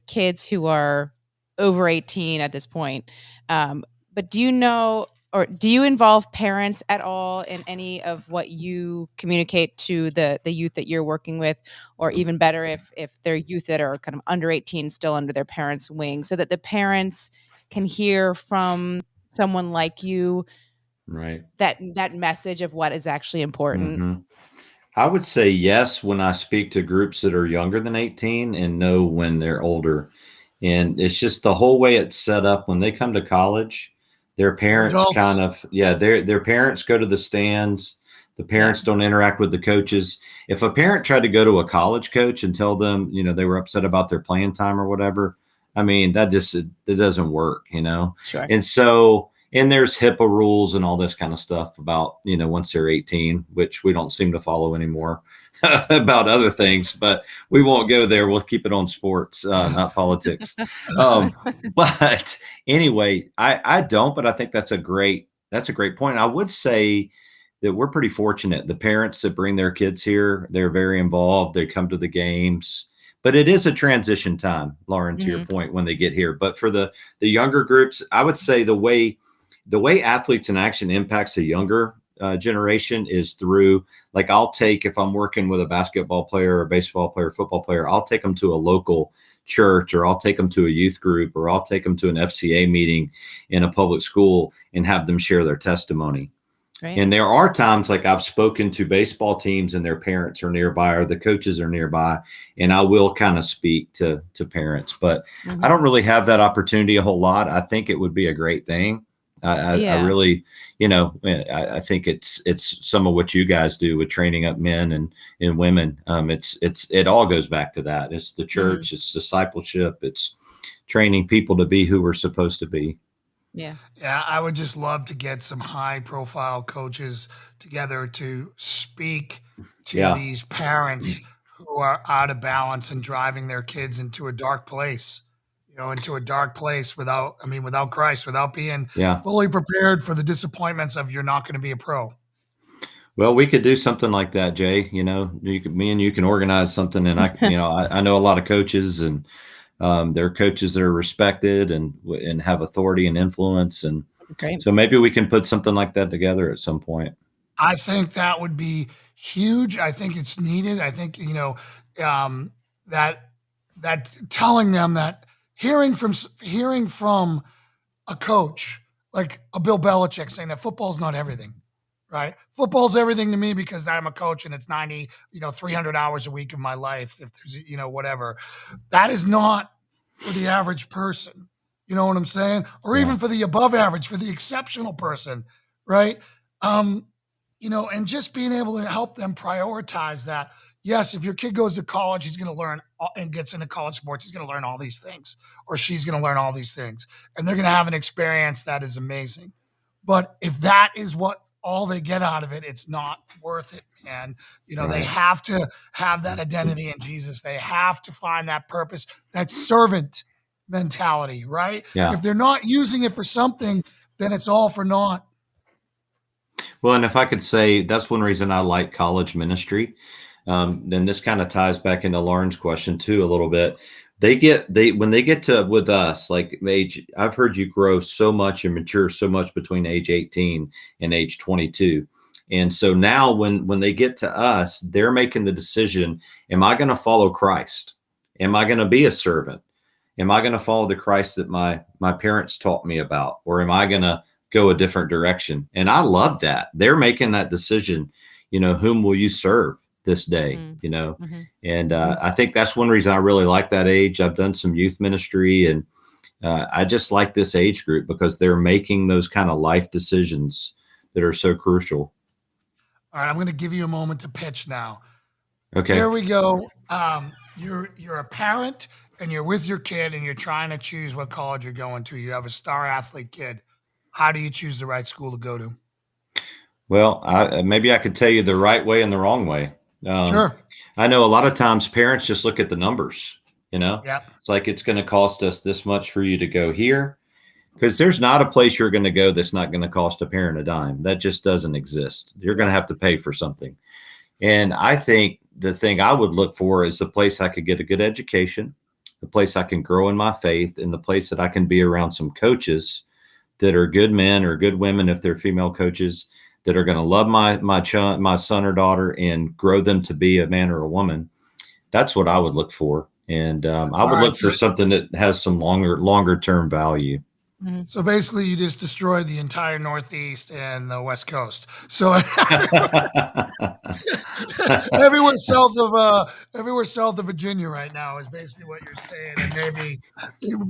B: kids who are over 18 at this point. But do you know, or do you involve parents at all in any of what you communicate to the youth that you're working with, or even better, if they're youth that are kind of under 18, still under their parents' wing, so that the parents can hear from someone like you,
C: right?
B: That message of what is actually important.
C: I would say yes when I speak to groups that are younger than 18 and no when they're older. And it's just the whole way it's set up when they come to college, their parents their parents go to the stands. The parents don't interact with the coaches. If a parent tried to go to a college coach and tell them, you know, they were upset about their playing time or whatever, I mean, that just, it doesn't work, you know?
B: Sure.
C: And so, and there's HIPAA rules and all this kind of stuff about, you know, once they're 18, which we don't seem to follow anymore about other things, but we won't go there. We'll keep it on sports, not politics. But anyway, I don't, but I think that's a great point. I would say that we're pretty fortunate. The parents that bring their kids here, they're very involved. They come to the games. But it is a transition time, Lauren, to your point, when they get here. But for the younger groups, I would say the way Athletes in Action impacts the younger generation is through, like, if I'm working with a basketball player or a baseball player, football player, I'll take them to a local church, or I'll take them to a youth group, or I'll take them to an FCA meeting in a public school and have them share their testimony. Right. And there are times, like, I've spoken to baseball teams and their parents are nearby or the coaches are nearby, and I will kind of speak to parents, but I don't really have that opportunity a whole lot. I think it would be a great thing. I really, I think it's some of what you guys do with training up men and women. It all goes back to that. It's the church, it's discipleship, it's training people to be who we're supposed to be.
A: Yeah. I would just love to get some high profile coaches together to speak to these parents who are out of balance and driving their kids into a dark place, into a dark place without Christ, without being fully prepared for the disappointments of you're not going to be a pro.
C: Well, we could do something like that, Jay. Me and you can organize something, and I know a lot of coaches, and they're coaches that are respected and have authority and influence, and so maybe we can put something like that together at some point.
A: I think that would be huge. I think it's needed. I think that telling them that hearing from a coach like a Bill Belichick saying that football's not everything, right? Football's everything to me because I'm a coach and it's 90, 300 hours a week of my life. If there's, whatever, that is not for the average person. You know what I'm saying? Or even for the above average, for the exceptional person, right? And just being able to help them prioritize that. Yes, if your kid goes to college, he's going to learn and gets into college sports, he's going to learn all these things, or she's going to learn all these things, and they're going to have an experience that is amazing. But if that is what all they get out of it, it's not worth it, man. They have to have that identity in Jesus. They have to find that purpose, that servant mentality, right? Yeah. If they're not using it for something, then it's all for naught.
C: Well, and if I could say, that's one reason I like college ministry. Then this kind of ties back into Lauren's question too a little bit. When they get to with us, like age, I've heard you grow so much and mature so much between age 18 and age 22. And so now when they get to us, they're making the decision, am I going to follow Christ? Am I going to be a servant? Am I going to follow the Christ that my parents taught me about? Or am I going to go a different direction? And I love that. They're making that decision, whom will you serve this day, and I think that's one reason I really like that age. I've done some youth ministry, and I just like this age group because they're making those kind of life decisions that are so crucial.
A: All right, I'm going to give you a moment to pitch now.
C: Okay.
A: Here we go. You're a parent and you're with your kid and you're trying to choose what college you're going to. You have a star athlete kid. How do you choose the right school to go to?
C: Well, maybe I could tell you the right way and the wrong way.
A: Sure.
C: I know a lot of times parents just look at the numbers,
A: Yep.
C: It's like, it's going to cost us this much for you to go here, because there's not a place you're going to go that's not going to cost a parent a dime. That just doesn't exist. You're going to have to pay for something. And I think the thing I would look for is the place I could get a good education, the place I can grow in my faith, and the place that I can be around some coaches that are good men or good women, if they're female coaches, that are going to love my son or daughter and grow them to be a man or a woman. That's what I would look for. And I would look for something that has some longer term value.
A: So basically you just destroyed the entire Northeast and the West Coast. So everywhere south of Virginia right now is basically what you're saying. And maybe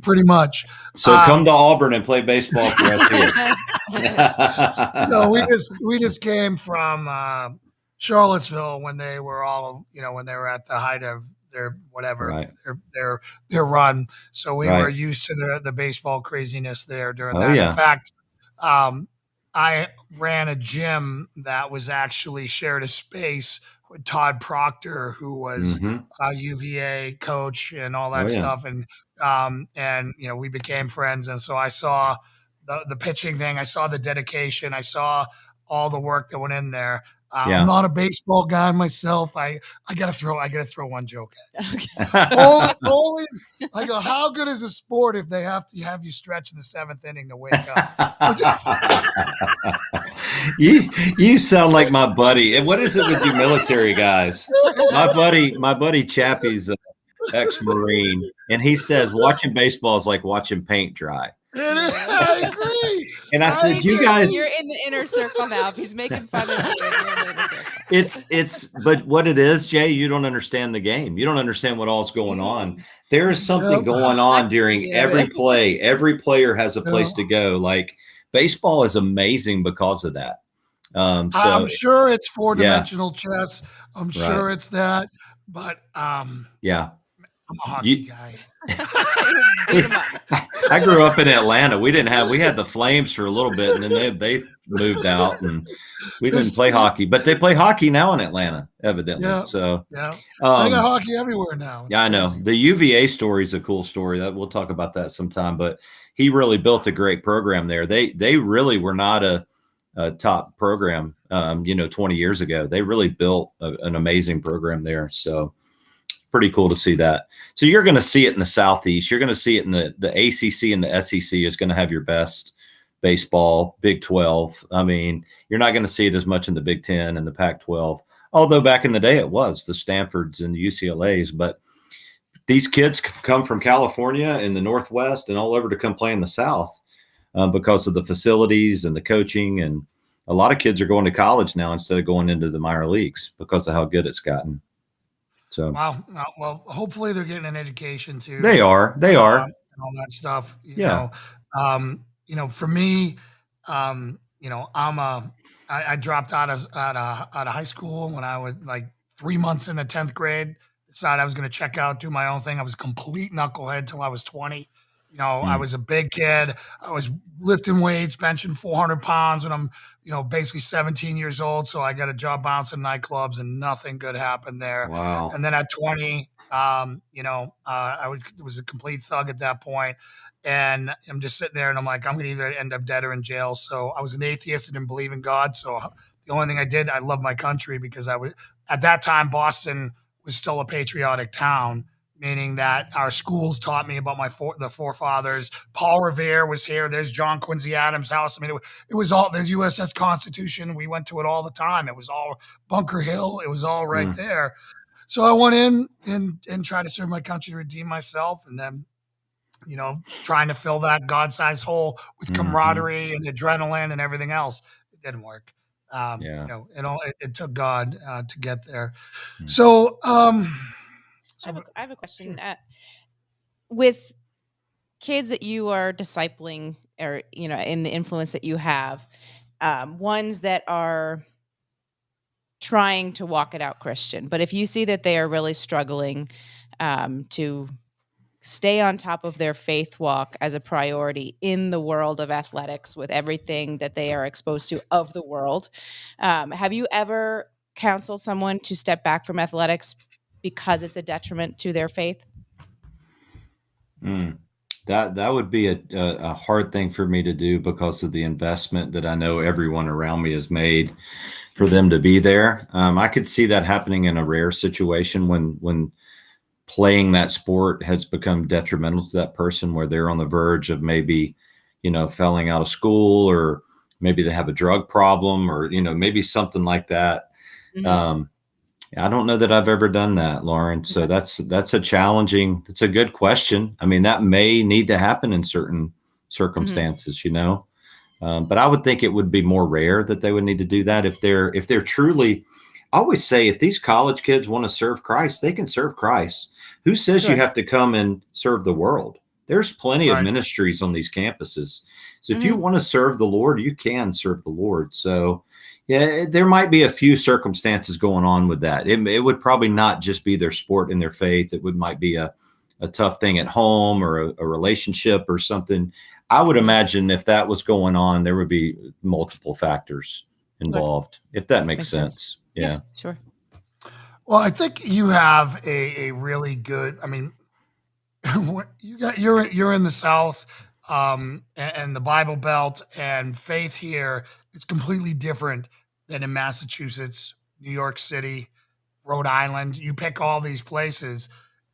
A: pretty much.
C: So come to Auburn and play baseball for us here.
A: So we just came from Charlottesville when they were all, when they were at the height of their whatever,
C: right.
A: their run. So we were used to the baseball craziness there during that.
C: Yeah.
A: In fact, I ran a gym that was actually shared a space with Todd Proctor, who was a UVA coach and all that stuff. And we became friends. And so I saw the pitching thing. I saw the dedication. I saw all the work that went in there. I'm not a baseball guy myself. I gotta throw one joke at you. Okay. only I go, how good is a sport if they have to have you stretch in the seventh inning to wake up?
C: You sound like my buddy. And what is it with you military guys? My buddy Chappie's an ex-Marine, and he says watching baseball is like watching paint dry.
A: I agree.
C: And I said, you guys,
B: you're in the inner circle now. If he's making fun of you, you're in the inner circle.
C: But what it is, Jay, you don't understand the game. You don't understand what all's going on. There is something going on during every play. Every player has a place to go. Like baseball is amazing because of that. So
A: I'm sure it's four-dimensional chess. I'm sure it's that, but
C: yeah.
A: I'm a hockey guy.
C: I grew up in Atlanta. We had the Flames for a little bit, and then they moved out, and we didn't play hockey. But they play hockey now in Atlanta, evidently.
A: Yeah,
C: so
A: yeah, they got hockey everywhere now.
C: Yeah, I know. The UVA story is a cool story. That we'll talk about that sometime. But he really built a great program there. They really were not a top program, 20 years ago. They really built an amazing program there. So pretty cool to see that. So you're going to see it in the Southeast. You're going to see it in the ACC and the SEC is going to have your best baseball. Big 12. I mean, you're not going to see it as much in the Big 10 and the Pac-12. Although back in the day it was the Stanfords and the UCLAs. But these kids come from California and the Northwest and all over to come play in the South because of the facilities and the coaching. And a lot of kids are going to college now instead of going into the minor leagues because of how good it's gotten. So
A: wow. Well, hopefully they're getting an education too.
C: They are.
A: And all that stuff.
C: Yeah.
A: For me, I dropped out of high school when I was like 3 months in the 10th grade. Decided I was going to check out, do my own thing. I was a complete knucklehead till I was 20. I was a big kid. I was lifting weights, benching 400 pounds when I'm, basically 17 years old. So I got a job bouncing nightclubs and nothing good happened there.
C: Wow.
A: And then at 20, I was a complete thug at that point. And I'm just sitting there and I'm like, I'm going to either end up dead or in jail. So I was an atheist and didn't believe in God. So the only thing I did, I loved my country because at that time, Boston was still a patriotic town, meaning that our schools taught me about the forefathers. Paul Revere was here. There's John Quincy Adams' house. I mean, it was all, there's USS Constitution. We went to it all the time. It was all Bunker Hill. It was all right there. So I went in and tried to serve my country to redeem myself. And then, trying to fill that God-sized hole with camaraderie and adrenaline and everything else. It didn't work. It took God to get there. So,
B: I have a question.
A: Sure.
B: With kids that you are discipling or, in the influence that you have, ones that are trying to walk it out Christian, but if you see that they are really struggling to stay on top of their faith walk as a priority in the world of athletics with everything that they are exposed to of the world, have you ever counseled someone to step back from athletics because it's a detriment to their faith?
C: That would be a hard thing for me to do because of the investment that I know everyone around me has made for them to be there. I could see that happening in a rare situation when playing that sport has become detrimental to that person, where they're on the verge of maybe, failing out of school, or maybe they have a drug problem, or, maybe something like that. I don't know that I've ever done that, Lauren. So that's it's a good question. I mean, that may need to happen in certain circumstances, but I would think it would be more rare that they would need to do that if they're truly. I always say, if these college kids want to serve Christ, they can serve Christ. Who says you have to come and serve the world? There's plenty of ministries on these campuses. So if you want to serve the Lord, you can serve the Lord. So yeah, there might be a few circumstances going on with that. It would probably not just be their sport and their faith. It might be a tough thing at home, or a relationship or something. I would imagine if that was going on, there would be multiple factors involved, if that makes sense. Yeah,
B: sure.
A: Well, I think you have a really good, I mean, you're in the South, and the Bible Belt, and faith here is completely different than in Massachusetts, New York City, Rhode Island. You pick all these places,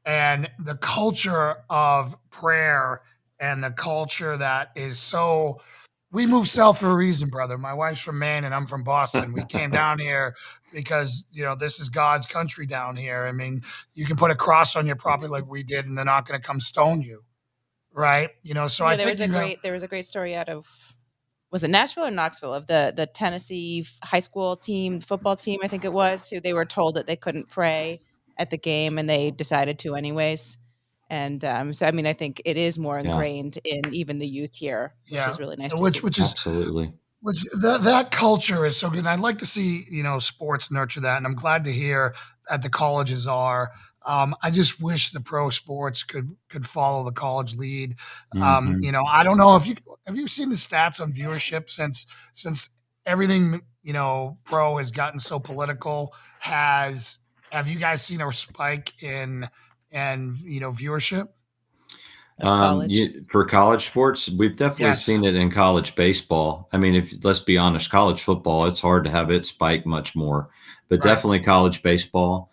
A: and the culture of prayer and the culture that is so. We moved south for a reason, brother. My wife's from Maine and I'm from Boston. We came down here because, this is God's country down here. I mean, you can put a cross on your property like we did, and they're not going to come stone you. Right. So I think
B: there was a great story out of, was it Nashville or Knoxville, of the Tennessee high school team, football team, I think it was, who they were told that they couldn't pray at the game and they decided to anyways. And so, I mean, I think it is more
C: Yeah.
B: ingrained in even the youth here, which is really nice to see.
A: Which is
C: Absolutely.
A: Which that culture is so good. And I'd like to see, sports nurture that. And I'm glad to hear that the colleges are. I just wish the pro sports could follow the college lead.
C: Mhm.
A: I don't know if have you seen the stats on viewership since everything, pro has gotten so political. Have you guys seen a spike in viewership?
B: College.
C: For college sports, we've definitely
A: Yes.
C: seen it in college baseball. I mean, if let's be honest, college football, it's hard to have it spike much more, but
A: Right.
C: definitely college baseball.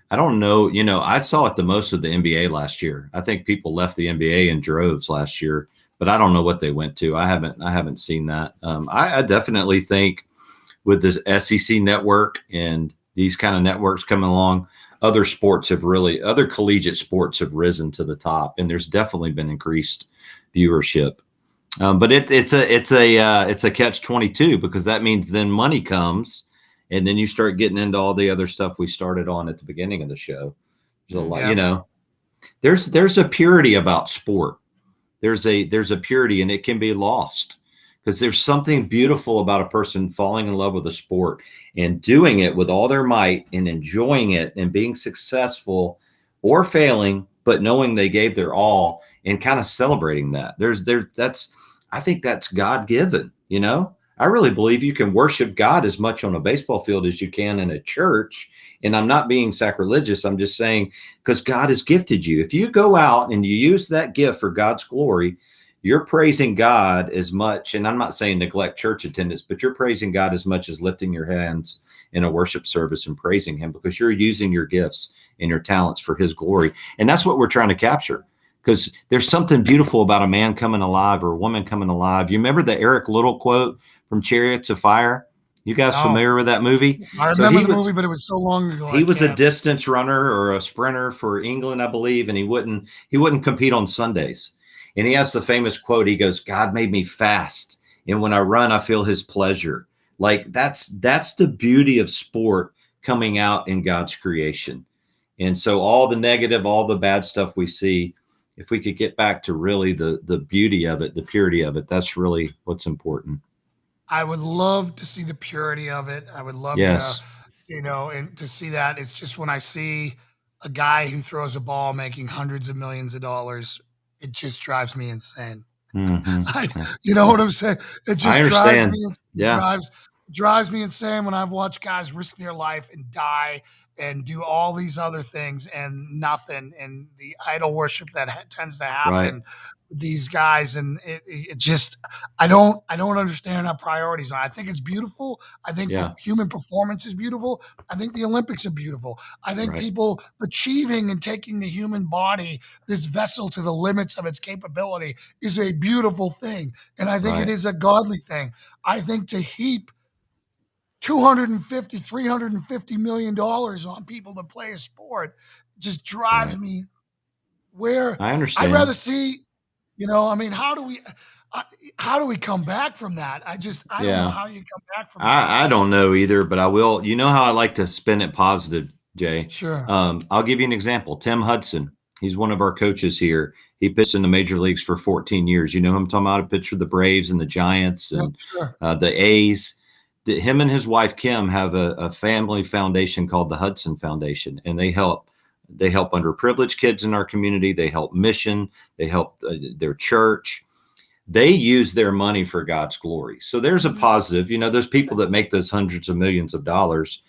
C: I don't know, I saw it the most of the NBA last year. I think people left the NBA in droves last year, but I don't know what they went to. I haven't seen that. I definitely think with this SEC network and these kind of networks coming along, other collegiate sports have risen to the top, and there's definitely been increased viewership. But it's a catch-22, because that means then money comes, and then you start getting into all the other stuff we started on at the beginning of the show. There's a lot, there's a purity about sport. There's a purity, and it can be lost, because there's something beautiful about a person falling in love with a sport and doing it with all their might and enjoying it and being successful or failing, but knowing they gave their all and kind of celebrating that. I think that's God-given, I really believe you can worship God as much on a baseball field as you can in a church. And I'm not being sacrilegious. I'm just saying, because God has gifted you. If you go out and you use that gift for God's glory, you're praising God as much, and I'm not saying neglect church attendance, but you're praising God as much as lifting your hands in a worship service and praising him, because you're using your gifts and your talents for his glory. And that's what we're trying to capture, because there's something beautiful about a man coming alive or a woman coming alive. You remember the Eric Little quote from Chariots of Fire? You guys familiar with that movie?
A: I remember the movie, but it was so long ago.
C: He was a distance runner or a sprinter for England, I believe, and he wouldn't compete on Sundays. And he has the famous quote. He goes, "God made me fast, and when I run, I feel his pleasure." Like that's the beauty of sport coming out in God's creation. And so all the negative, all the bad stuff we see, if we could get back to really the beauty of it, the purity of it, that's really what's important.
A: I would love to see the purity of it. I would love to, and to see that. It's just when I see a guy who throws a ball making hundreds of millions of dollars, it just drives me insane.
C: Mm-hmm.
A: You know what I'm saying? It just drives me. Drives me insane when I've watched guys risk their life and die and do all these other things and nothing, and the idol worship that tends to happen with these guys. And it just, I don't understand our priorities. I think it's beautiful. I think human performance is beautiful. I think the Olympics are beautiful. I think people achieving and taking the human body, this vessel, to the limits of its capability is a beautiful thing. And I think it is a godly thing. I think to heap $250, $350 million on people to play a sport just drives me where
C: I understand.
A: I'd rather see, how do we come back from that? I don't know how you come back from that.
C: I don't know either, but I will. You know how I like to spin it positive, Jay?
A: Sure.
C: I'll give you an example. Tim Hudson. He's one of our coaches here. He pitched in the major leagues for 14 years. You know him talking about? A pitch for the Braves and the Giants and the A's. Him and his wife Kim have a family foundation called the Hudson Foundation, and they help underprivileged kids in our community. They help mission. They help their church. They use their money for God's glory. So there's a positive. Those people that make those hundreds of millions of dollars,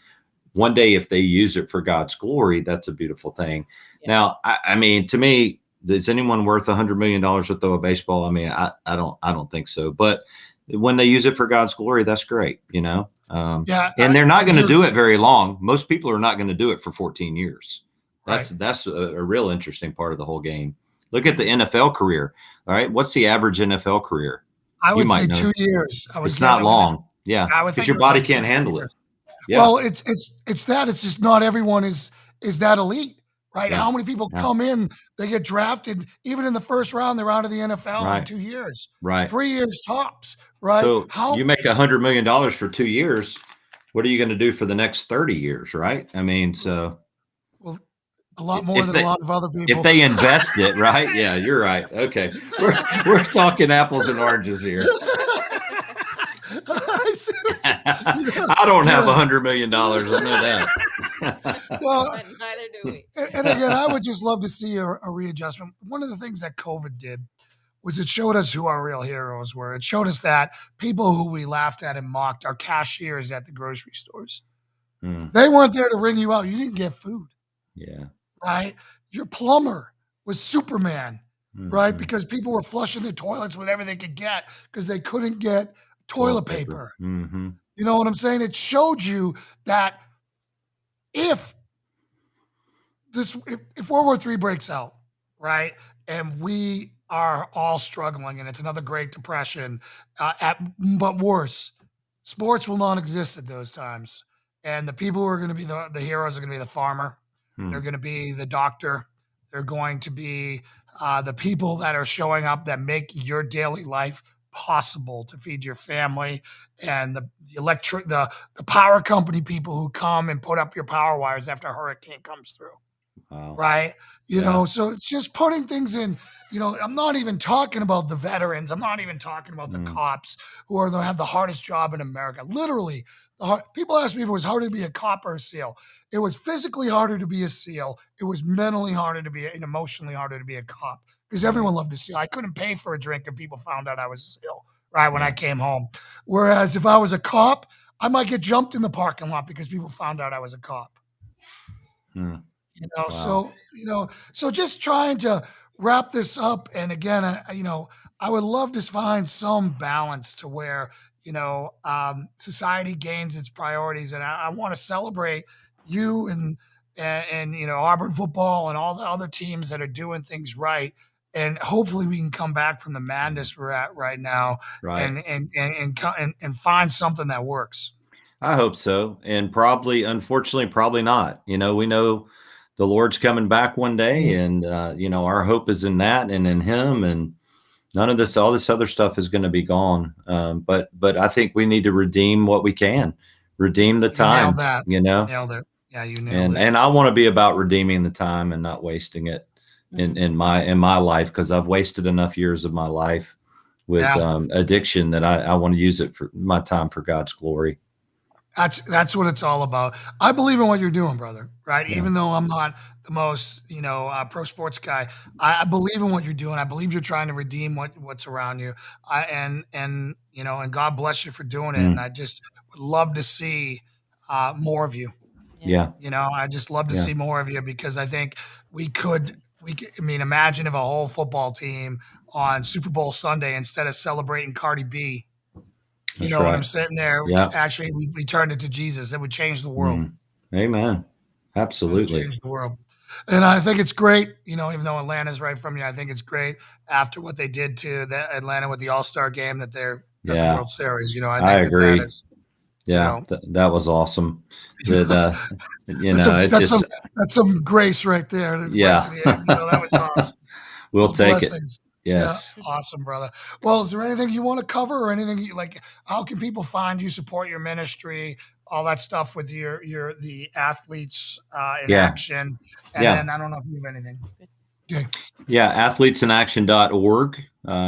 C: one day if they use it for God's glory, that's a beautiful thing. Now, I mean, to me, is anyone worth $100 million to throw a baseball? I mean, I don't think so. But when they use it for God's glory, that's great, and they're not going to do it very long. Most people are not going to do it for 14 years. That's a real interesting part of the whole game. Look at the NFL career. All right. What's the average NFL career?
A: I would say 2 years.
C: It's not long. Yeah. Because your body can't handle it. Yeah.
A: Well, it's that. It's just not everyone is that elite. Right. Yeah. How many people come in, they get drafted, even in the first round, they're out of the NFL in 2 years.
C: Right.
A: 3 years tops. Right.
C: So you make $100 million for 2 years. What are you going to do for the next 30 years? Right. I mean, so.
A: Well, A lot more than a lot of other people.
C: If they invest it, right? Yeah, you're right. Okay. We're talking apples and oranges here. I don't have $100 million. I know that.
B: Well, neither do we.
A: And again, I would just love to see a readjustment. One of the things that COVID did was it showed us who our real heroes were. It showed us that people who we laughed at and mocked, our cashiers at the grocery stores, they weren't there to ring you out. You didn't get food.
C: Yeah.
A: Right? Your plumber was Superman, right? Because people were flushing their toilets whenever they could get because they couldn't get toilet paper.
C: Mm-hmm.
A: You know what I'm saying? It showed you that if World War III breaks out, right, and we are all struggling, and it's another Great Depression, but worse, sports will not exist at those times. And the people who are going to be the heroes are going to be the farmer. They're going to be the doctor. They're going to be the people that are showing up that make your daily life possible to feed your family, and the power company people who come and put up your power wires after a hurricane comes through. Wow. Right? You know, so it's just putting things in. You know, I'm not even talking about the veterans. I'm not even talking about the cops who have the hardest job in America. Literally, people ask me if it was harder to be a cop or a SEAL. It was physically harder to be a SEAL. It was mentally harder to be and emotionally harder to be a cop because everyone loved a SEAL. I couldn't pay for a drink if people found out I was a SEAL, right, when I came home. Whereas if I was a cop, I might get jumped in the parking lot because people found out I was a cop. You know, so just trying to wrap this up. And again, I would love to find some balance to where, society gains its priorities. And I want to celebrate you and Auburn football and all the other teams that are doing things right. And hopefully we can come back from the madness we're at right now, and find something that works.
C: I hope so. And unfortunately, probably not. We know the Lord's coming back one day, and our hope is in that and in Him, and none of all this other stuff is going to be gone. But I think we need to redeem what we can, redeem the time.
A: Nailed it. Yeah, you nailed it.
C: And I want to be about redeeming the time and not wasting it in my life, because I've wasted enough years of my life with addiction that I want to use it for my time for God's glory.
A: That's what it's all about. I believe in what you're doing, brother. Right? Yeah. Even though I'm not the most, pro sports guy, I believe in what you're doing. I believe you're trying to redeem what's around you. And God bless you for doing it. And I just would love to see more of you.
C: Yeah.
A: I just love to see more of you, because I think we could, imagine if a whole football team on Super Bowl Sunday, instead of celebrating Cardi B,
C: That's
A: when
C: right.
A: I'm sitting there, actually, we turned it to Jesus. It would change the world.
C: Amen. Absolutely.
A: Change the world. And I think it's great, even though Atlanta's right from you, I think it's great after what they did to Atlanta with the All-Star game, that they're at the World Series.
C: I agree. That was awesome.
A: That's some grace right there. That was awesome.
C: We'll take it. Yes.
A: Yeah, awesome, brother. Well, is there anything you want to cover, or anything you like? How can people find you, support your ministry, all that stuff with the athletes in action? And then I don't know if you have anything. Okay.
C: Yeah, athletesinAction.org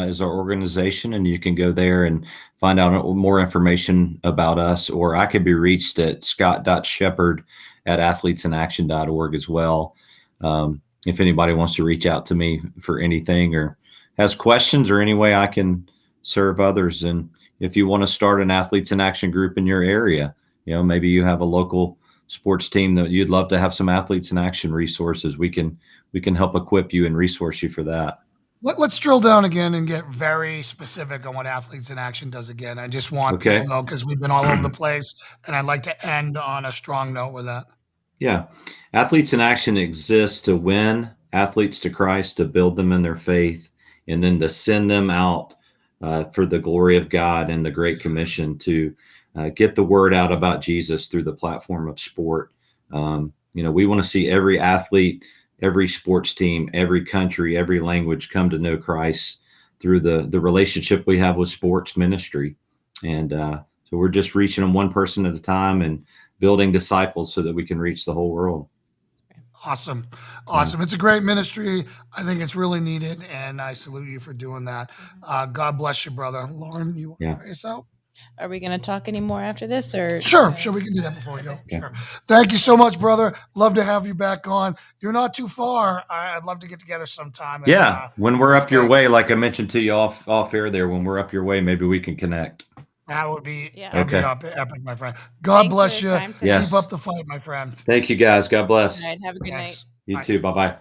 C: is our organization, and you can go there and find out more information about us, or I can be reached at scott.shepherd@athletesinAction.org as well. If anybody wants to reach out to me for anything, or has questions, or any way I can serve others. And if you want to start an Athletes in Action group in your area, maybe you have a local sports team that you'd love to have some Athletes in Action resources, we can help equip you and resource you for that.
A: Let's drill down again and get very specific on what Athletes in Action does again. I just want people to know, because we've been all over the place, and I'd like to end on a strong note with that.
C: Yeah. Athletes in Action exists to win athletes to Christ, to build them in their faith, and then to send them out for the glory of God and the Great Commission to get the word out about Jesus through the platform of sport. We want to see every athlete, every sports team, every country, every language come to know Christ through the relationship we have with sports ministry. And so we're just reaching them one person at a time and building disciples so that we can reach the whole world.
A: Awesome. Awesome. It's a great ministry. I think it's really needed, and I salute you for doing that. God bless you, brother. Lauren, you want to pray us out?
B: Are we going to talk anymore after this, or
A: Sure, we can do that before we go. Sure. Thank you so much, brother. Love to have you back on. You're not too far. I'd love to get together sometime. And,
C: when we're up your way, like I mentioned to you off air there, when we're up your way, maybe we can connect.
A: That would be
C: okay.
A: Epic, my friend. God bless you.
C: Yes.
A: Keep up the fight, my friend.
C: Thank you, guys. God bless.
B: All right, have a good night.
C: You too. Bye-bye.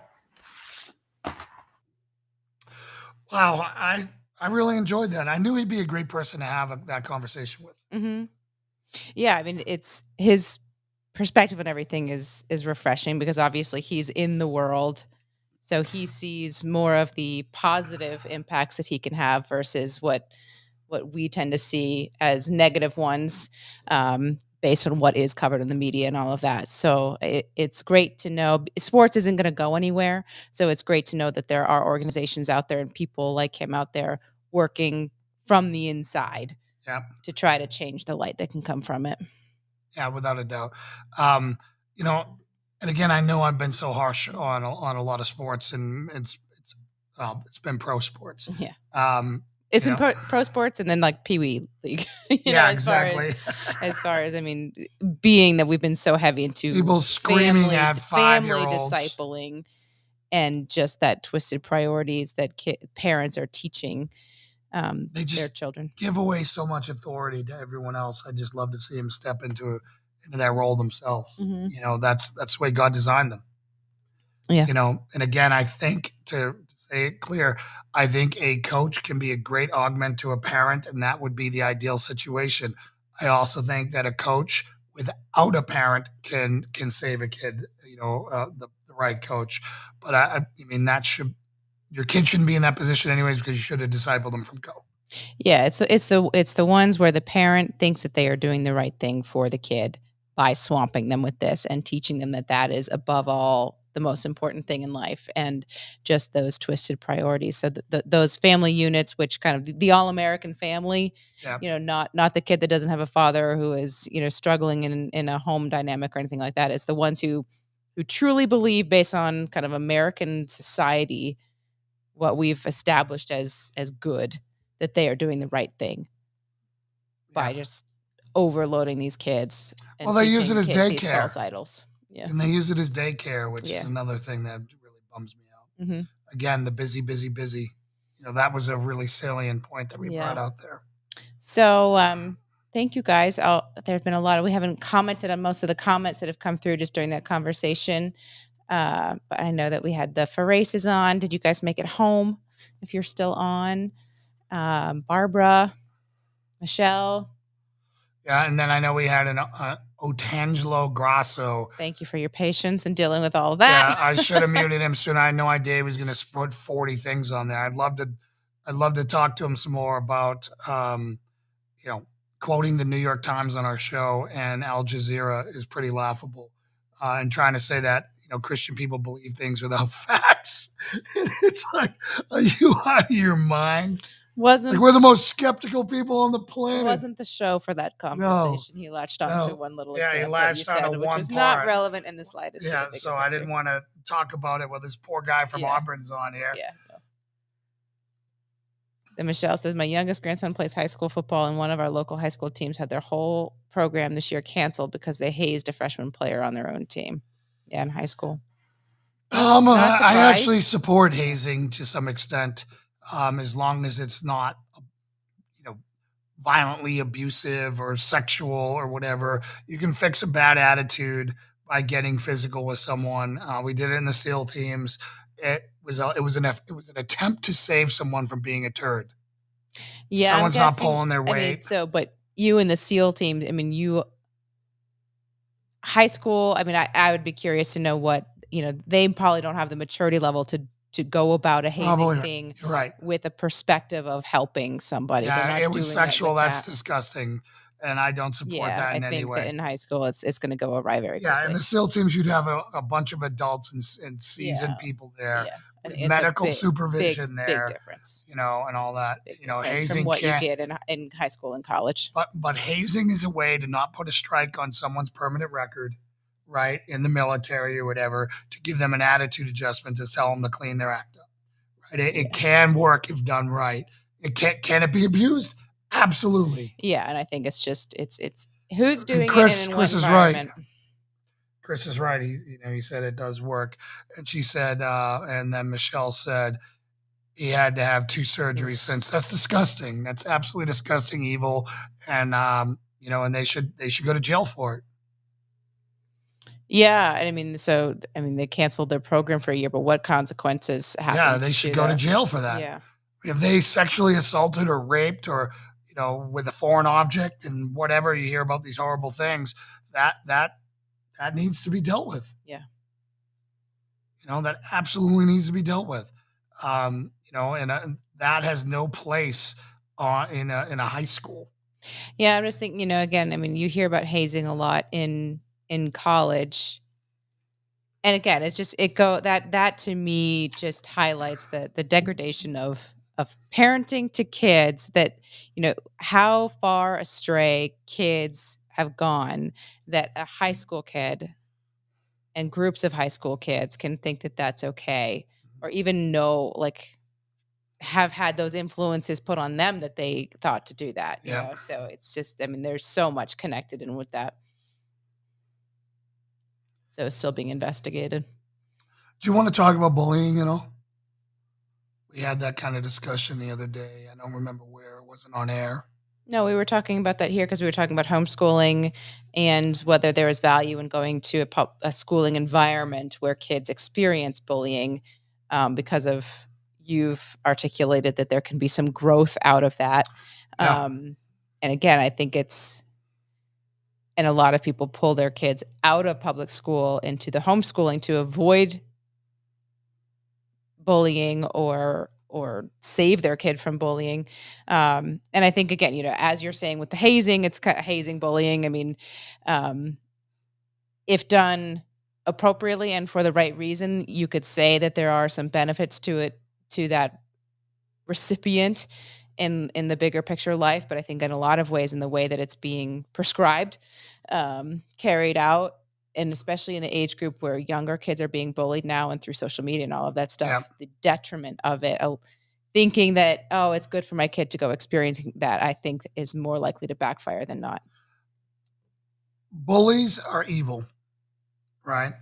A: Wow, I really enjoyed that. I knew he'd be a great person to have that conversation with.
B: Mm-hmm. Yeah, I mean, it's his perspective on everything is refreshing because obviously he's in the world, so he sees more of the positive impacts that he can have versus what we tend to see as negative ones, based on what is covered in the media and all of that. So it's great to know sports isn't going to go anywhere. So it's great to know that there are organizations out there and people like him out there working from the inside to try to change the light that can come from it.
A: Yeah, without a doubt. You know, and again, I know I've been so harsh on a lot of sports, and it's been pro sports.
B: Yeah. It's been pro sports and then like Pee Wee League.
A: Exactly.
B: As far as I mean, being that we've been so heavy into
A: people screaming at 5-year-olds,
B: family discipling, and just that twisted priorities that parents are teaching their children.
A: Give away so much authority to everyone else. I just love to see them step into that role themselves.
B: Mm-hmm.
A: You know, that's the way God designed them.
B: Yeah.
A: You know, and again, I think to say it clear, I think a coach can be a great augment to a parent, and that would be the ideal situation. I also think that a coach without a parent can save a kid. You know, the right coach. But I mean, your kid shouldn't be in that position anyways because you should have discipled them from go.
B: Yeah, it's the ones where the parent thinks that they are doing the right thing for the kid by swamping them with this and teaching them that is above all the most important thing in life, and just those twisted priorities. So those family units, which kind of the all-American family, you know, not the kid that doesn't have a father who is, you know, struggling in a home dynamic or anything like that. It's the ones who truly believe, based on kind of American society, what we've established as good, that they are doing the right thing by just overloading these kids. And
A: well, they use it as daycare.
B: False idols. Yeah.
A: And they use it as daycare, which is another thing that really bums me out.
B: Mm-hmm.
A: Again, the busy. You know, that was a really salient point that we brought out there.
B: So, thank you guys. There's been a lot we haven't commented on most of the comments that have come through just during that conversation. But I know that we had the Faraces on. Did you guys make it home? If you're still on, Barbara, Michelle.
A: Yeah, and then I know we had an Otangelo Grasso.
B: Thank you for your patience and dealing with all of that.
A: Yeah, I should have muted him soon. I had no idea he was going to put 40 things on there. I'd love to talk to him some more about, you know, quoting the New York Times on our show and Al Jazeera is pretty laughable. And trying to say that, you know, Christian people believe things without facts. It's like, are you out of your mind?
B: Wasn't
A: like we're the most skeptical people on the planet.
B: It wasn't the show for that conversation. He latched on to one little example.
A: He latched on to one
B: which was
A: part.
B: Not relevant in the slightest.
A: Yeah, so I didn't want to talk about it while this poor guy from Auburn's on here.
B: Yeah. No. So Michelle says, my youngest grandson plays high school football, and one of our local high school teams had their whole program this year canceled because they hazed a freshman player on their own team. Yeah, in high school.
A: I actually support hazing to some extent. As long as it's not, you know, violently abusive or sexual or whatever. You can fix a bad attitude by getting physical with someone. We did it in the SEAL teams. It was an attempt to save someone from being a turd.
B: Yeah,
A: someone's not pulling their weight.
B: But you in the SEAL team, I mean, high school. I mean, I would be curious to know what, you know, they probably don't have the maturity level to go about a hazing thing with a perspective of helping somebody.
A: Yeah, it was sexual. That's disgusting. And I don't support that in any way.
B: That in high school, it's going to go awry very quickly.
A: Yeah, in the SEAL teams, you'd have a bunch of adults and seasoned people there. Yeah. Medical supervision there.
B: Big difference.
A: You know, and all that.
B: Big
A: you know,
B: hazing from what you get in high school and college.
A: But hazing is a way to not put a strike on someone's permanent record. right, in the military or whatever, to give them an attitude adjustment to tell them to clean their act up. Right? It can work if done right. Can it be abused? Absolutely.
B: Yeah, and I think it's just it's who's doing
A: Chris,
B: it and in
A: Chris
B: what
A: is right.
B: environment.
A: Chris is right. He said it does work, and she said, and then Michelle said he had to have 2 surgeries since. That's disgusting. That's absolutely disgusting, evil, and and they should go to jail for it.
B: Yeah, and I mean, they canceled their program for a year, but what consequences happened?
A: Yeah, they should go to jail for that.
B: Yeah.
A: If they sexually assaulted or raped or with a foreign object and whatever, you hear about these horrible things, that needs to be dealt with.
B: Yeah.
A: That absolutely needs to be dealt with. And that has no place in a high school.
B: Yeah, I'm just thinking, again, I mean, you hear about hazing a lot in college. And again, it's just that to me just highlights the degradation of parenting to kids, that how far astray kids have gone, that a high school kid and groups of high school kids can think that that's okay, or even have had those influences put on them that they thought to do that.
A: Yep.
B: So it's just, I mean, there's so much connected in with that. So it's still being investigated.
A: Do you want to talk about bullying at all? We had that kind of discussion the other day. I don't remember where. It wasn't on air.
B: No, we were talking about that here because we were talking about homeschooling and whether there is value in going to a schooling environment where kids experience bullying, because of you've articulated that there can be some growth out of that.
A: Yeah.
B: And again, I think and a lot of people pull their kids out of public school into the homeschooling to avoid bullying or save their kid from bullying. And I think, again, as you're saying with the hazing, it's kind of hazing, bullying. I mean, if done appropriately and for the right reason, you could say that there are some benefits to that recipient in the bigger picture life. But I think in a lot of ways, in the way that it's being prescribed, carried out, and especially in the age group where younger kids are being bullied now and through social media and all of that stuff, the detriment of it, thinking that, oh, it's good for my kid to go experiencing that, I think is more likely to backfire than not.
A: Bullies are evil, right?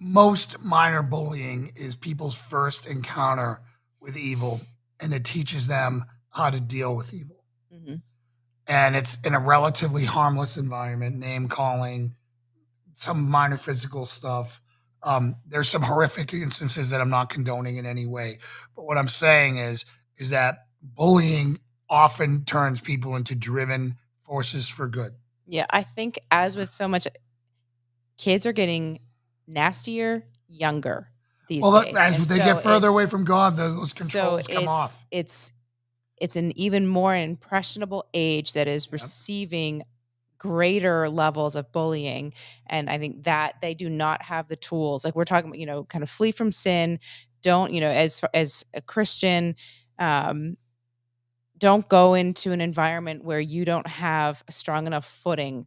A: Most minor bullying is people's first encounter with evil, and it teaches them how to deal with evil.
B: Mm-hmm.
A: And it's in a relatively harmless environment, name calling, some minor physical stuff. There's some horrific instances that I'm not condoning in any way. But what I'm saying is that bullying often turns people into driven forces for good.
B: Yeah, I think as with so much, kids are getting nastier younger these days.
A: As they get further away from God, those controls come off.
B: It's an even more impressionable age that is receiving greater levels of bullying. And I think that they do not have the tools. Like we're talking about, kind of flee from sin. Don't, as a Christian, don't go into an environment where you don't have a strong enough footing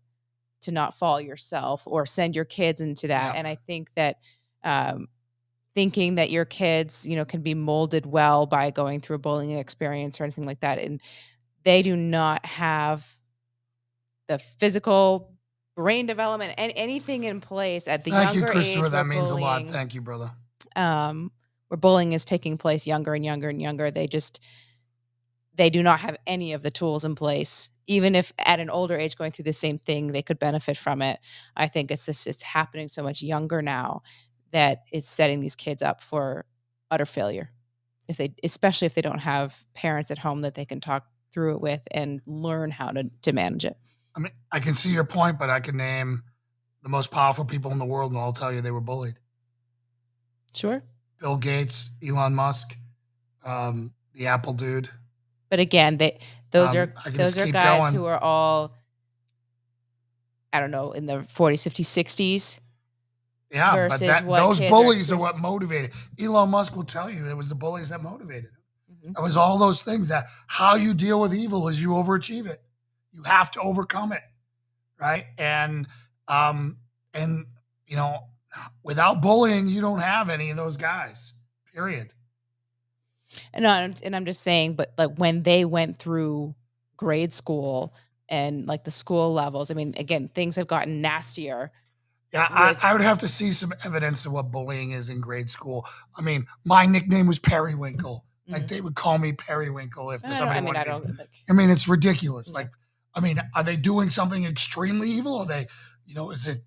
B: to not fall yourself or send your kids into that. Yeah. And I think that, thinking that your kids, can be molded well by going through a bullying experience or anything like that, and they do not have the physical brain development and anything in place at the younger age.
A: Thank you, Christopher. That means a lot. Thank you, brother.
B: Where bullying is taking place younger and younger and younger, they do not have any of the tools in place. Even if at an older age going through the same thing, they could benefit from it. I think it's happening so much younger now that it's setting these kids up for utter failure. Especially if they don't have parents at home that they can talk through it with and learn how to manage it.
A: I mean, I can see your point, but I can name the most powerful people in the world, and I'll tell you they were bullied.
B: Sure.
A: Bill Gates, Elon Musk, the Apple dude.
B: But again, those are guys going. Who are all, I don't know, in the 40s, 50s, 60s.
A: Yeah, but those bullies are what motivated. Elon Musk will tell you it was the bullies that motivated him. Mm-hmm. It was all those things that how you deal with evil is you overachieve it. You have to overcome it, right? Um, and you know, without bullying, you don't have any of those guys. Period.
B: And I'm just saying, but like when they went through grade school and like the school levels, I mean, again, things have gotten nastier.
A: Yeah, I would have to see some evidence of what bullying is in grade school. I mean, my nickname was Periwinkle. Like they would call me Periwinkle if somebody wanted me. I mean, it's ridiculous.
B: Yeah.
A: Like, I mean, are they doing something extremely evil? Are they, is it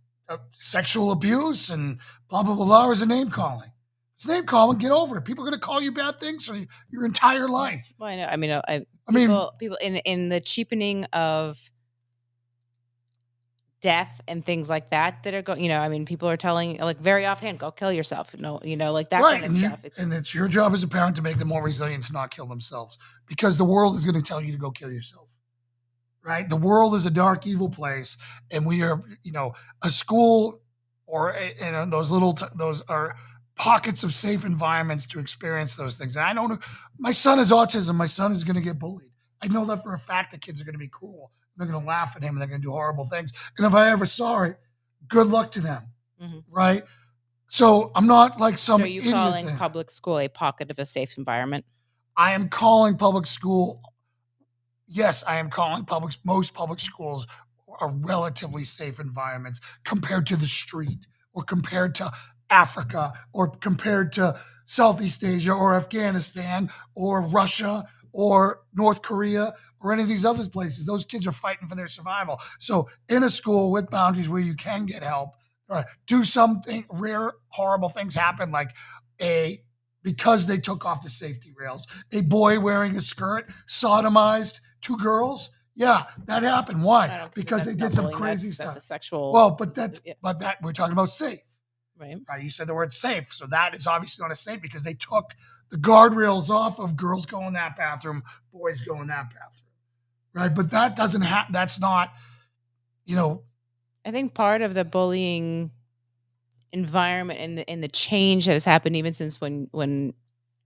A: sexual abuse and blah blah blah blah? Or is it name calling? It's name calling. Get over it. People are going to call you bad things for your entire life.
B: Well, I know. I mean, people in the cheapening of death and things like that are going, I mean, people are telling like very offhand, go kill yourself. No, like that kind of stuff.
A: And it's your job as a parent to make them more resilient to not kill themselves, because the world is going to tell you to go kill yourself. Right? The world is a dark, evil place, and we are, a school or those are pockets of safe environments to experience those things. And I don't know. My son has autism. My son is going to get bullied. I know that for a fact. The kids are going to be cruel. They're going to laugh at him and they're going to do horrible things. And if I ever saw it, good luck to them. Mm-hmm. Right? So I'm not like some. So are
B: you calling public school a pocket of a safe environment?
A: I am calling public school. Yes, I am calling most public schools are relatively safe environments compared to the street, or compared to Africa, or compared to Southeast Asia, or Afghanistan, or Russia, or North Korea, or any of these other places. Those kids are fighting for their survival. So in a school with boundaries where you can get help, do something, rare, horrible things happen, like because they took off the safety rails, a boy wearing a skirt sodomized 2 girls. Yeah, that happened. Why? Because they did some crazy stuff. That's
B: a sexual.
A: Well, but that we're talking about safe. Right. You said the word safe. So that is obviously not a safe, because they took the guardrails off of girls go in that bathroom, boys go in that bathroom. Right. But that doesn't that's not,
B: I think part of the bullying environment and the change that has happened even since when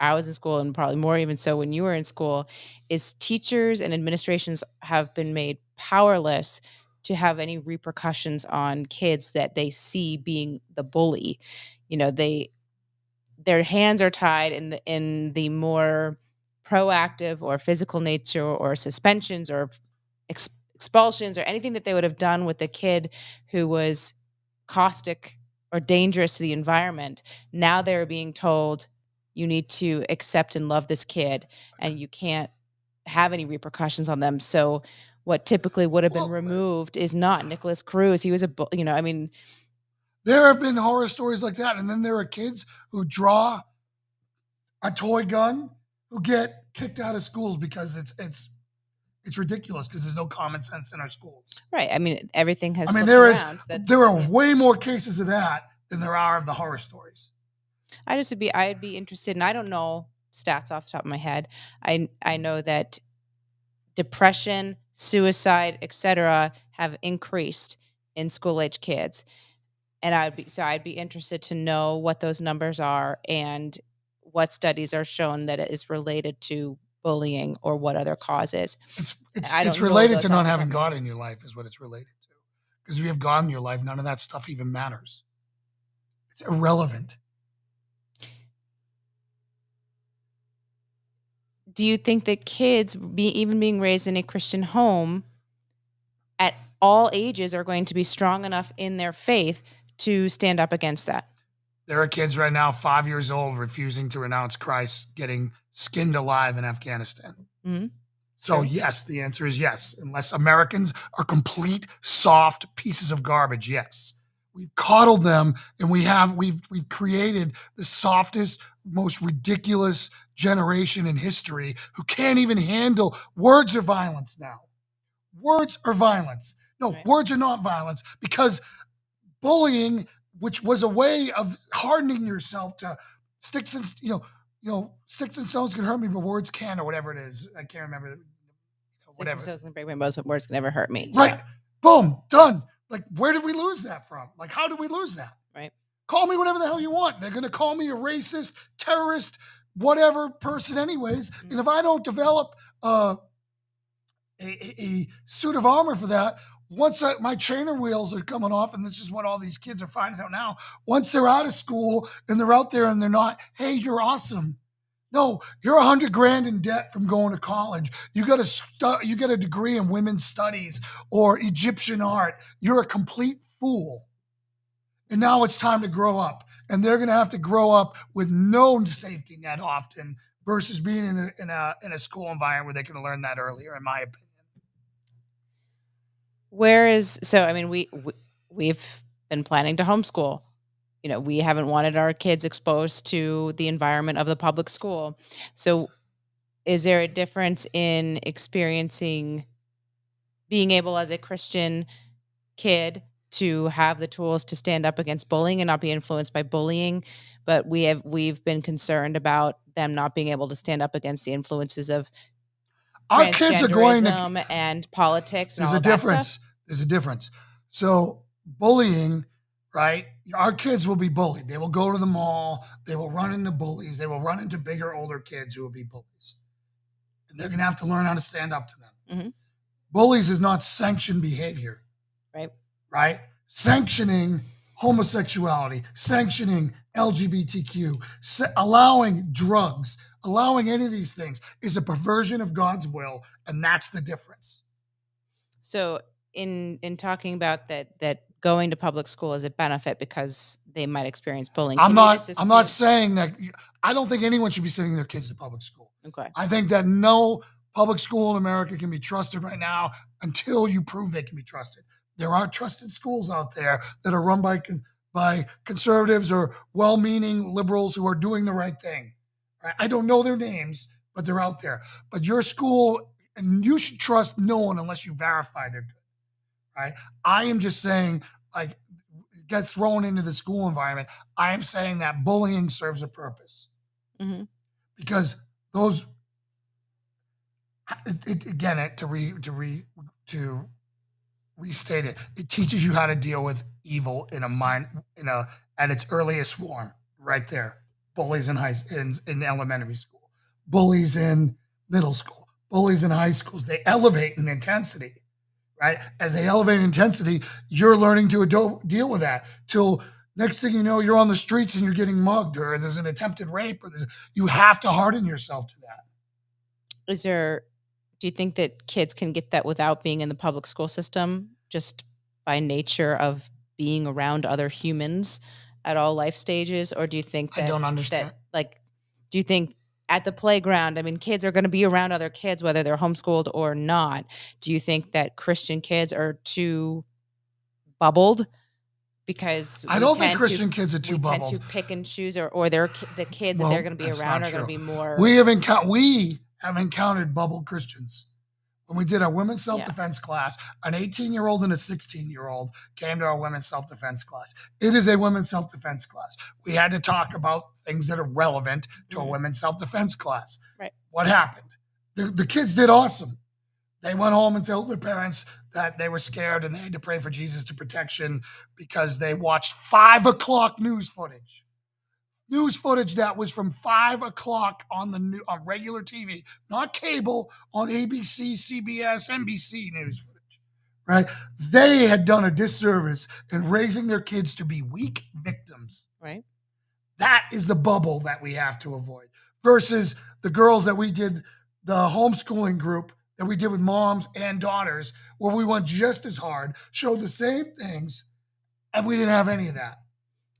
B: I was in school, and probably more even so when you were in school, is teachers and administrations have been made powerless to have any repercussions on kids that they see being the bully. Their hands are tied in the more proactive or physical nature, or suspensions, or expulsions, or anything that they would have done with the kid who was caustic or dangerous to the environment. Now they're being told, you need to accept and love this kid, and you can't have any repercussions on them. So what typically would have been removed is not. Nicholas Cruz, he was
A: there have been horror stories like that. And then there are kids who draw a toy gun who get kicked out of schools because it's ridiculous, because there's no common sense in our schools.
B: Right. I mean, everything has.
A: There are way more cases of that than there are of the horror stories.
B: I'd be interested, and I don't know stats off the top of my head. I know that depression, suicide, etc., have increased in school-age kids, and I'd be interested to know what those numbers are and what studies are shown that it is related to bullying, or what other causes.
A: It's related to not having God in your life, is what it's related to. Because if you have God in your life, none of that stuff even matters. It's irrelevant.
B: Do you think that kids, even being raised in a Christian home at all ages, are going to be strong enough in their faith to stand up against that?
A: There are kids right now, 5 years old, refusing to renounce Christ, getting skinned alive in Afghanistan. Mm-hmm. So yes, the answer is yes. Unless Americans are complete soft pieces of garbage, yes. We've coddled them, and we've created the softest, most ridiculous generation in history who can't even handle words or violence now. Words are violence. No, right. Words are not violence, because bullying, which was a way of hardening yourself to sticks and sticks and stones can hurt me, but words can, or whatever it is. I can't remember. Whatever. Sticks and stones can break my bones, but words can never hurt me. Right. Yeah. Boom. Done. Like, where did we lose that from? Like, how did we lose that? Right. Call me whatever the hell you want. They're going to call me a racist, terrorist, whatever person anyways. And if I don't develop a suit of armor for that, once my trainer wheels are coming off, and this is what all these kids are finding out now. Once they're out of school and they're out there and they're not, hey, you're awesome. No, you're $100,000 in debt from going to college. You got a degree in women's studies or Egyptian art. You're a complete fool. And now it's time to grow up. And they're going to have to grow up with no safety net often versus being in a school environment where they can learn that earlier, in my opinion.
B: We've been planning to homeschool. We haven't wanted our kids exposed to the environment of the public school. So is there a difference in experiencing being able as a Christian kid to have the tools to stand up against bullying and not be influenced by bullying, but we've been concerned about them not being able to stand up against the influences of
A: our kids are going
B: to and politics and
A: there's
B: all
A: a difference. There's a difference. So bullying, right? Our kids will be bullied. They will go to the mall. They will run into bullies. They will run into bigger, older kids who will be bullies. And they're going to have to learn how to stand up to them.
B: Mm-hmm.
A: Bullies is not sanctioned behavior. Right? Sanctioning homosexuality, sanctioning LGBTQ, allowing drugs, allowing any of these things is a perversion of God's will, and that's the difference.
B: So in talking about that going to public school is a benefit because they might experience bullying.
A: I'm not saying that. I don't think anyone should be sending their kids to public school.
B: Okay.
A: I think that no public school in America can be trusted right now until you prove they can be trusted. There are trusted schools out there that are run by conservatives or well-meaning liberals who are doing the right thing. Right? I don't know their names, but they're out there. But your school, and you should trust no one unless you verify they're good. Right? I am just saying, like, get thrown into the school environment. I am saying that bullying serves a purpose.
B: Mm-hmm.
A: Because those, to restate it, it teaches you how to deal with evil at its earliest form, right there. Bullies in elementary school, bullies in middle school, bullies in high schools. They elevate in intensity, right? As they elevate in intensity, you're learning to deal with that till next thing you know, you're on the streets and you're getting mugged, or there's an attempted rape, or you have to harden yourself to that.
B: Do you think that kids can get that without being in the public school system, just by nature of being around other humans at all life stages? Or do you think that—
A: I don't understand.
B: Do you think at the playground, kids are going to be around other kids, whether they're homeschooled or not? Do you think that Christian kids are too bubbled? Because
A: I don't think Christian kids are too bubbled.
B: Tend to pick and choose, or the kids that they're going to be around are going to be more.
A: We have encountered bubbled Christians. When we did our women's self-defense class, an 18-year-old and a 16-year-old came to our women's self-defense class. It is a women's self-defense class. We had to talk about things that are relevant to a women's self-defense class.
B: Right.
A: What happened? The kids did awesome. They went home and told their parents that they were scared and they had to pray for Jesus to protection because they watched 5 o'clock news footage. News footage that was from 5 o'clock on regular TV, not cable, on ABC, CBS, NBC news footage, right? They had done a disservice in raising their kids to be weak victims.
B: Right.
A: That is the bubble that we have to avoid versus the girls that we did, the homeschooling group that we did with moms and daughters, where we went just as hard, showed the same things, and we didn't have any of that.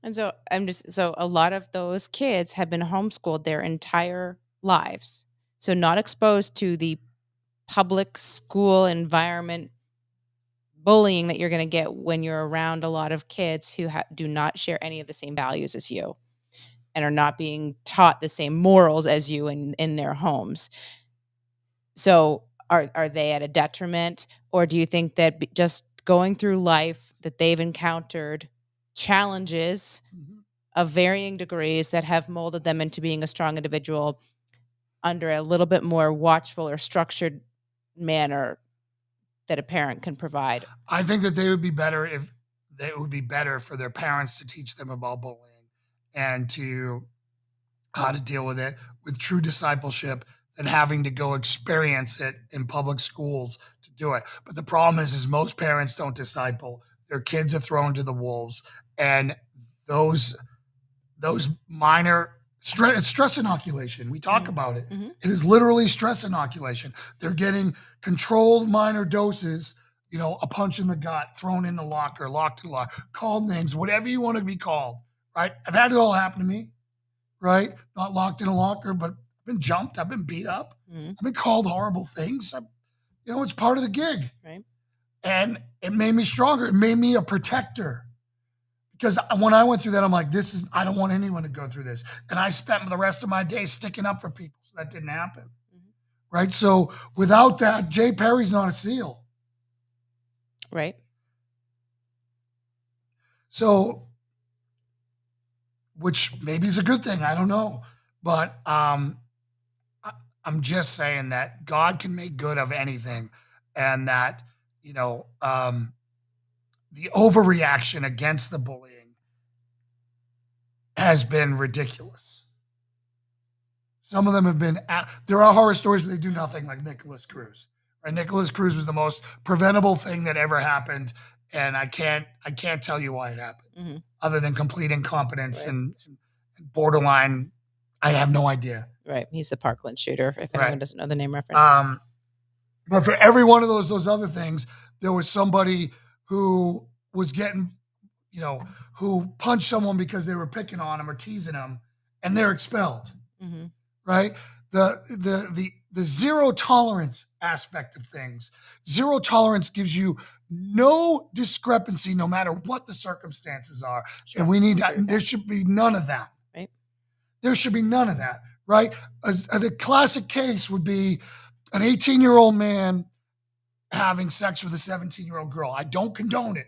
B: And so a lot of those kids have been homeschooled their entire lives. So not exposed to the public school environment bullying that you're going to get when you're around a lot of kids who do not share any of the same values as you and are not being taught the same morals as you in their homes. So are they at a detriment, or do you think that just going through life that they've encountered challenges of varying degrees that have molded them into being a strong individual under a little bit more watchful or structured manner that a parent can provide?
A: I think that it would be better for their parents to teach them about bullying and how to deal with it with true discipleship than having to go experience it in public schools to do it. But the problem is most parents don't disciple. Their kids are thrown to the wolves, and those minor stress inoculation. We talk about it.
B: Mm-hmm.
A: It is literally stress inoculation. They're getting controlled minor doses, a punch in the gut, thrown in the locker, locked in the locker, called names, whatever you want to be called, right? I've had it all happen to me, right? Not locked in a locker, but I've been jumped. I've been beat up.
B: Mm-hmm.
A: I've been called horrible things. It's part of the gig.
B: Right.
A: And it made me stronger. It made me a protector. Because when I went through that, I'm like, I don't want anyone to go through this. And I spent the rest of my day sticking up for people. So that didn't happen. Mm-hmm. Right. So without that, Jay Perry's not a SEAL.
B: Right.
A: So, which maybe is a good thing. I don't know. But I'm just saying that God can make good of anything. And that, the overreaction against the bullying has been ridiculous. Some of them have been, there are horror stories where they do nothing, like Nicholas Cruz. Right? Nicholas Cruz was the most preventable thing that ever happened. And I can't tell you why it happened, mm-hmm. other than complete incompetence and borderline. I have no idea.
B: Right. He's the Parkland shooter, if anyone doesn't know the name reference.
A: But for every one of those other things, there was somebody who was getting, who punched someone because they were picking on him or teasing him, and they're expelled. Mm-hmm. Right? The zero tolerance aspect of things. Zero tolerance gives you no discrepancy, no matter what the circumstances are. Sure. And there should be none of that.
B: Right?
A: There should be none of that. Right? The classic case would be an 18-year-old man having sex with a 17-year-old girl. I don't condone it.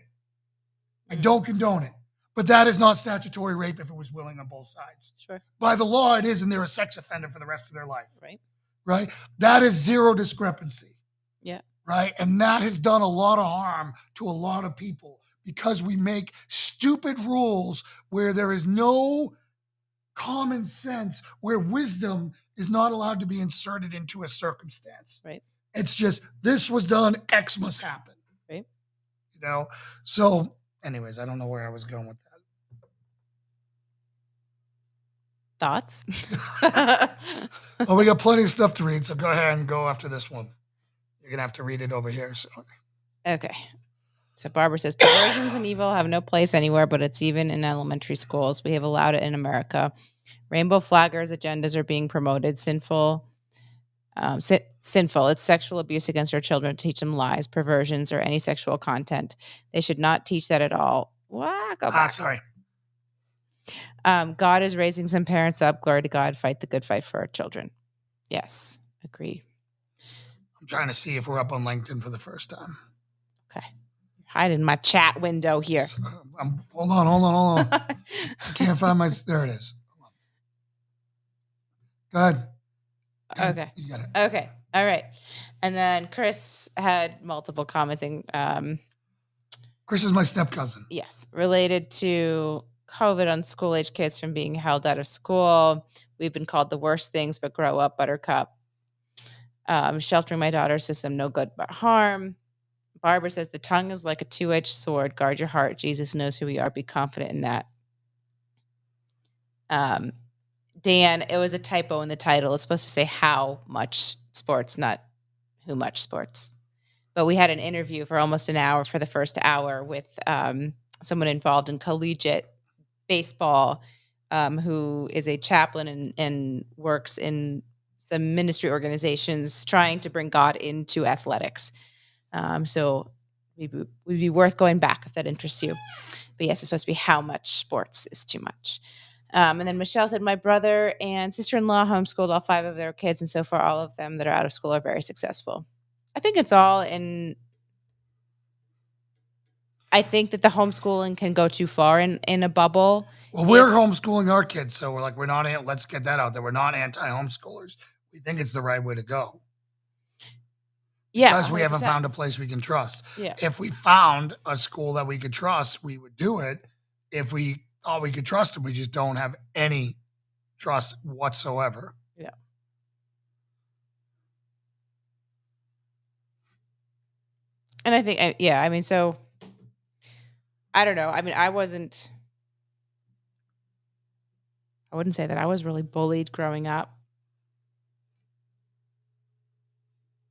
A: I don't condone it. But that is not statutory rape if it was willing on both sides.
B: Sure.
A: By the law, it is, and they're a sex offender for the rest of their life.
B: Right.
A: Right? That is zero discrepancy.
B: Yeah.
A: Right? And that has done a lot of harm to a lot of people because we make stupid rules where there is no common sense, where wisdom is not allowed to be inserted into a circumstance.
B: Right.
A: It's just, this was done, X must happen.
B: Right.
A: So anyways, I don't know where I was going with that.
B: Thoughts?
A: Well, we got plenty of stuff to read, so go ahead and go after this one. You're going to have to read it over here. So.
B: Okay. So Barbara says, perversions and evil have no place anywhere, but it's even in elementary schools. We have allowed it in America. Rainbow flaggers' agendas are being promoted. Sinful. It's sexual abuse against our children to teach them lies, perversions, or any sexual content. They should not teach that at all. Go back.
A: Sorry.
B: God is raising some parents up. Glory to God. Fight the good fight for our children. Yes, agree.
A: I'm trying to see if we're up on LinkedIn for the first time.
B: Okay. Hide in my chat window here.
A: So, hold on. I can't find there it is. Go ahead.
B: Okay.
A: You got it.
B: Okay. All right. And then Chris had multiple commenting.
A: Chris is my step cousin.
B: Yes. Related to COVID on school age kids from being held out of school. We've been called the worst things, but grow up, Buttercup. Sheltering my daughter system, no good but harm. Barbara says the tongue is like a two-edged sword. Guard your heart. Jesus knows who we are. Be confident in that. Dan, it was a typo in the title. It's supposed to say how much sports, not who much sports. But we had an interview for almost an hour for the first hour with someone involved in collegiate baseball who is a chaplain and works in some ministry organizations trying to bring God into athletics. So we'd be worth going back if that interests you. But yes, it's supposed to be how much sports is too much. And then Michelle said, my brother and sister-in-law homeschooled all 5 of their kids, and so far all of them that are out of school are very successful. I think it's all in – I think that the homeschooling can go too far in a bubble.
A: Well, we're homeschooling our kids, so we're not – let's get that out there. We're not anti-homeschoolers. We think it's the right way to go.
B: Yeah,
A: because we
B: 100%.
A: haven't found a place we can trust.
B: Yeah.
A: If we found a school that we could trust, we would do it. If we thought we could trust them, we just don't have any trust whatsoever.
B: Yeah. And I think, yeah, I mean, so I don't know. I mean, I wouldn't say that I was really bullied growing up.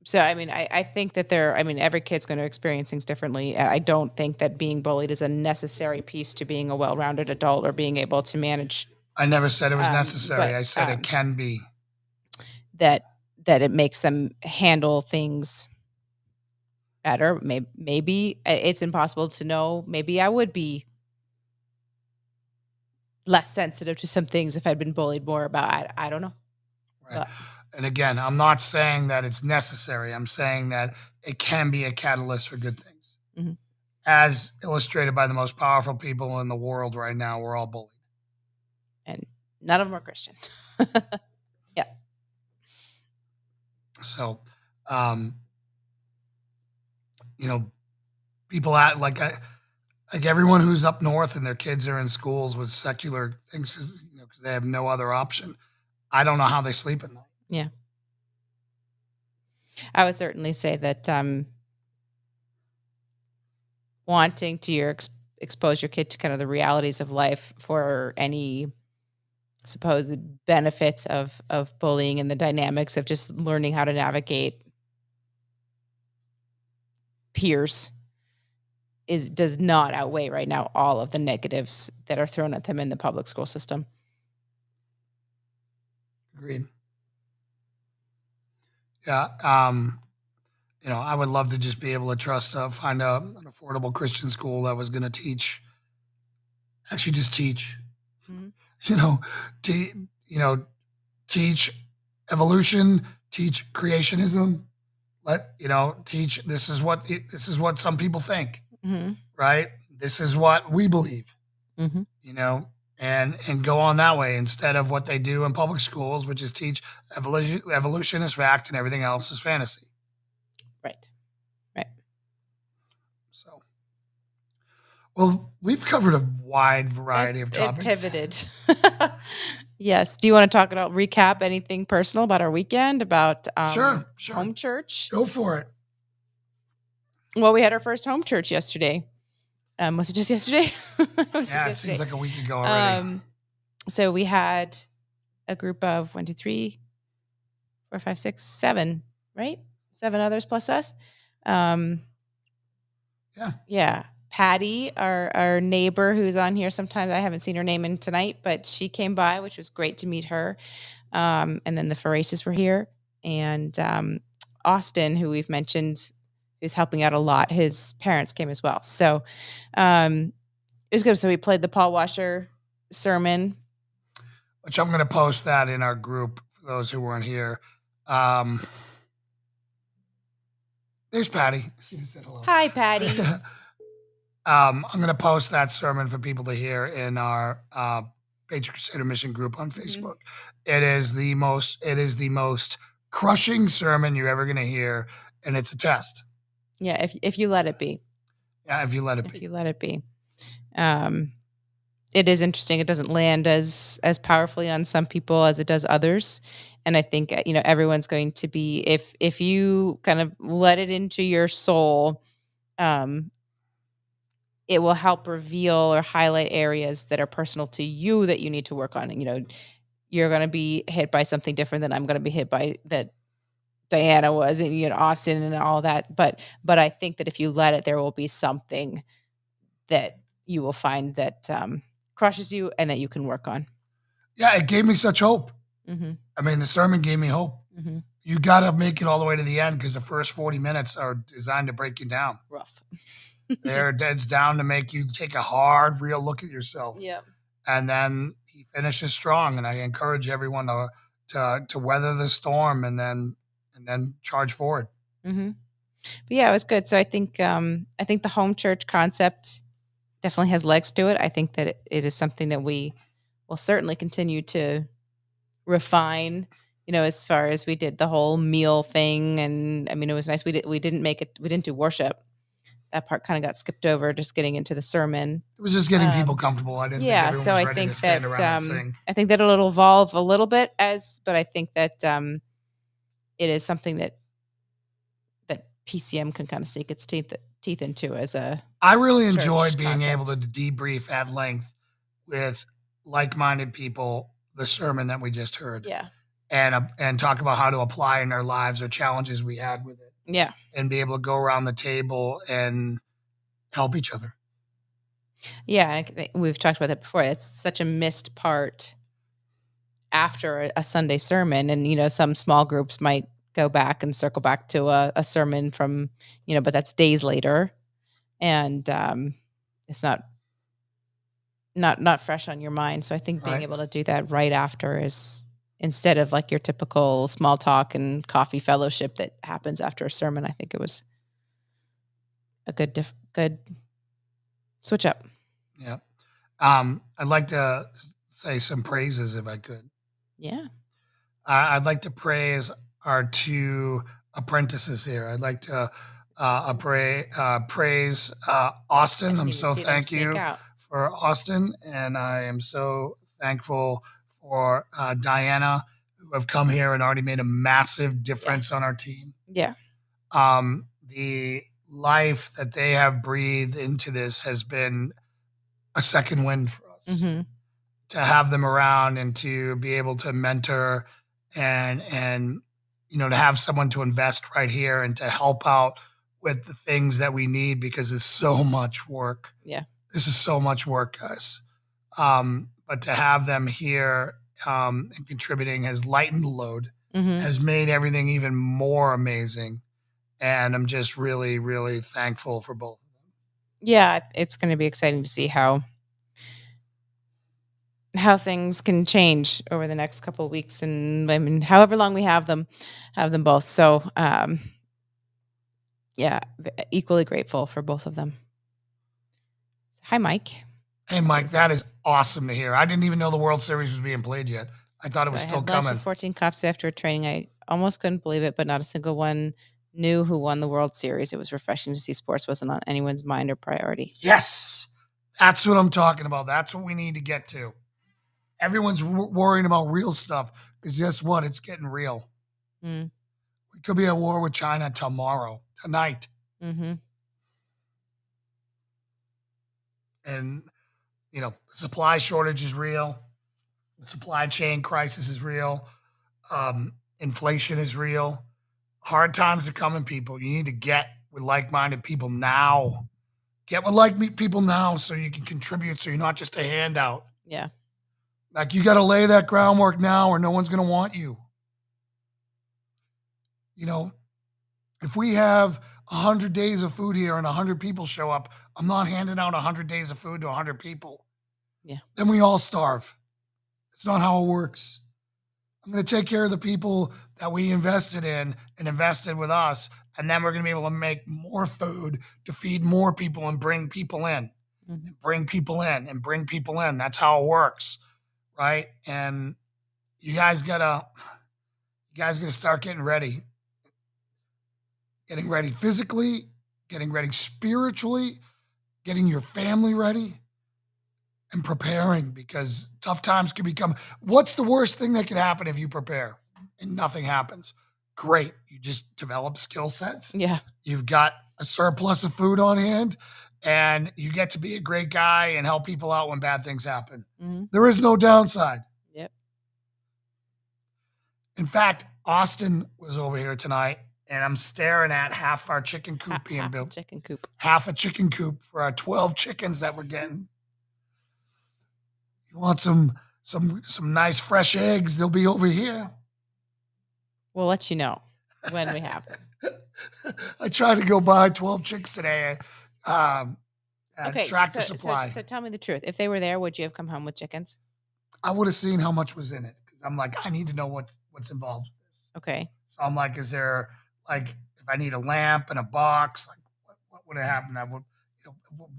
B: So, I mean, I think that every kid's going to experience things differently. And I don't think that being bullied is a necessary piece to being a well-rounded adult or being able to manage.
A: I never said it was necessary.
B: but,
A: I said it can be.
B: That it makes them handle things better. Maybe it's impossible to know. Maybe I would be less sensitive to some things if I'd been bullied more about. I don't know.
A: Right.
B: But,
A: and again, I'm not saying that it's necessary. I'm saying that it can be a catalyst for good things.
B: mm-hmm.
A: As illustrated by the most powerful people in the world right now, we're all bullied.
B: And none of them are Christian. Yeah.
A: So, people act like everyone who's up north and their kids are in schools with secular things because they have no other option. I don't know how they sleep at night.
B: Yeah. I would certainly say that wanting to expose your kid to kind of the realities of life for any supposed benefits of bullying and the dynamics of just learning how to navigate peers does not outweigh right now all of the negatives that are thrown at them in the public school system.
A: Agreed. Yeah. I would love to just be able to find an affordable Christian school that was going to teach. Mm-hmm. Teach evolution, teach creationism. Teach. This is what some people think,
B: mm-hmm.
A: right? This is what we believe.
B: Mm-hmm.
A: And go on that way instead of what they do in public schools, which is teach evolution is fact and everything else is fantasy.
B: Right.
A: So, well, we've covered a wide variety of topics.
B: It pivoted. Yes. Do you want to recap anything personal about our weekend, about
A: sure.
B: home church?
A: Go for it.
B: Well, we had our first home church yesterday. Was it just yesterday?
A: It seems like a week ago already.
B: So we had a group of 1, 2, 3, 4, 5, 6, 7, right? 7 others plus us. Yeah. Patty, our neighbor who's on here sometimes. I haven't seen her name in tonight, but she came by, which was great to meet her. And then the Faraces were here. And Austin, who we've mentioned, who's helping out a lot, his parents came as well. So it was good. So we played the Paul Washer sermon.
A: Which I'm going to post that in our group for those who weren't here. There's Patty. She just said hello.
B: Hi, Patty.
A: I'm going to post that sermon for people to hear in our Patriot Crusader Mission group on Facebook. Mm-hmm. It is the most crushing sermon you're ever going to hear, and it's a test.
B: Yeah, if you let it be.
A: Yeah, if you let it be.
B: It is interesting. It doesn't land as powerfully on some people as it does others. And I think, everyone's going to be, if you kind of let it into your soul, it will help reveal or highlight areas that are personal to you that you need to work on. And, you're going to be hit by something different than I'm going to be hit by that Diana was, and Austin and all that. But I think that if you let it, there will be something that you will find that crushes you and that you can work on.
A: Yeah, it gave me such hope.
B: Mm-hmm.
A: I mean, the sermon gave me hope.
B: Mm-hmm.
A: You got to make it all the way to the end because the first 40 minutes are designed to break you down.
B: Rough.
A: They're deads down to make you take a hard, real look at yourself.
B: Yeah.
A: And then he finishes strong, and I encourage everyone to weather the storm and then charge forward.
B: Mm-hmm. But yeah, it was good. So I think the home church concept definitely has legs to it. I think that it is something that we will certainly continue to refine. As far as we did the whole meal thing, and I mean, it was nice. We didn't do worship. That part kind of got skipped over, just getting into the sermon.
A: It was just getting people comfortable. I didn't think everyone was ready to stand around and sing.
B: I think that it'll evolve a little bit but I think that it is something that PCM can kind of sink its teeth into as a.
A: I really
B: church
A: enjoyed being
B: concept.
A: able to debrief at length with like-minded people the sermon that we just heard.
B: Yeah.
A: And talk about how to apply in our lives or challenges we had with it.
B: Yeah.
A: And be able to go around the table and help each other.
B: Yeah, we've talked about that before. It's such a missed part after a Sunday sermon, and some small groups might go back and circle back to a sermon from but that's days later, and it's not fresh on your mind. So I think being able to do that right after is, instead of like your typical small talk and coffee fellowship that happens after a sermon, I think it was a good switch up.
A: Yeah. I'd like to say some praises if I could.
B: Yeah.
A: I'd like to praise our 2 apprentices here. I'd like to praise Austin. I'm so thank you for Austin. And I am so thankful for Diana, who have come here and already made a massive difference on our team.
B: Yeah.
A: The life that they have breathed into this has been a second wind for us.
B: Mm-hmm.
A: To have them around and to be able to mentor and to have someone to invest right here and to help out with the things that we need, because it's so much work.
B: Yeah.
A: This is so much work, guys. But to have them here and contributing has lightened the load, has made everything even more amazing. And I'm just really, really thankful for both of them.
B: Yeah, it's going to be exciting to see how things can change over the next couple of weeks, and I mean, however long we have them both. So, yeah, equally grateful for both of them. Hi, Mike.
A: Hey, Mike, that is awesome to hear. I didn't even know the World Series was being played yet. I thought it was still coming.
B: 14 cops after training. I almost couldn't believe it, but not a single one knew who won the World Series. It was refreshing to see sports wasn't on anyone's mind or priority.
A: Yes, that's what I'm talking about. That's what we need to get to. Everyone's worrying about real stuff, because guess what? It's getting real. We could be at war with China tonight.
B: Mm-hmm.
A: And, the supply shortage is real. The supply chain crisis is real. Inflation is real. Hard times are coming, people. You need to get with like-minded people now. Get with like people now so you can contribute, so you're not just a handout.
B: Yeah.
A: Like, you got to lay that groundwork now or no one's going to want you. If we have 100 days of food here and 100 people show up, I'm not handing out 100 days of food to 100 people.
B: Yeah.
A: Then we all starve. It's not how it works. I'm going to take care of the people that we invested in and invested with us, and then we're going to be able to make more food to feed more people and bring people in.
B: Mm-hmm.
A: And bring people in and bring people in. That's how it works. Right. And you guys gotta start getting ready physically, getting ready spiritually, getting your family ready, and preparing, because tough times can become. What's the worst thing that could happen if you prepare and nothing happens? Great. You just develop skill sets.
B: Yeah.
A: You've got a surplus of food on hand, and you get to be a great guy and help people out when bad things happen.
B: Mm-hmm.
A: There is no downside.
B: Yep.
A: In fact, Austin was over here tonight, and I'm staring at half our chicken coop being built.
B: Chicken coop.
A: Half a chicken coop for our 12 chickens that we're getting. You want some nice fresh eggs? They'll be over here.
B: We'll let you know when we have them.
A: I tried to go buy 12 chicks today.
B: Okay,
A: Tractor Supply.
B: So tell me the truth. If they were there, would you have come home with chickens?
A: I would have seen how much was in it, because I'm like, I need to know what's involved with this.
B: Okay.
A: So I'm like, is there, like, if I need a lamp and a box, like, what would have happened? I would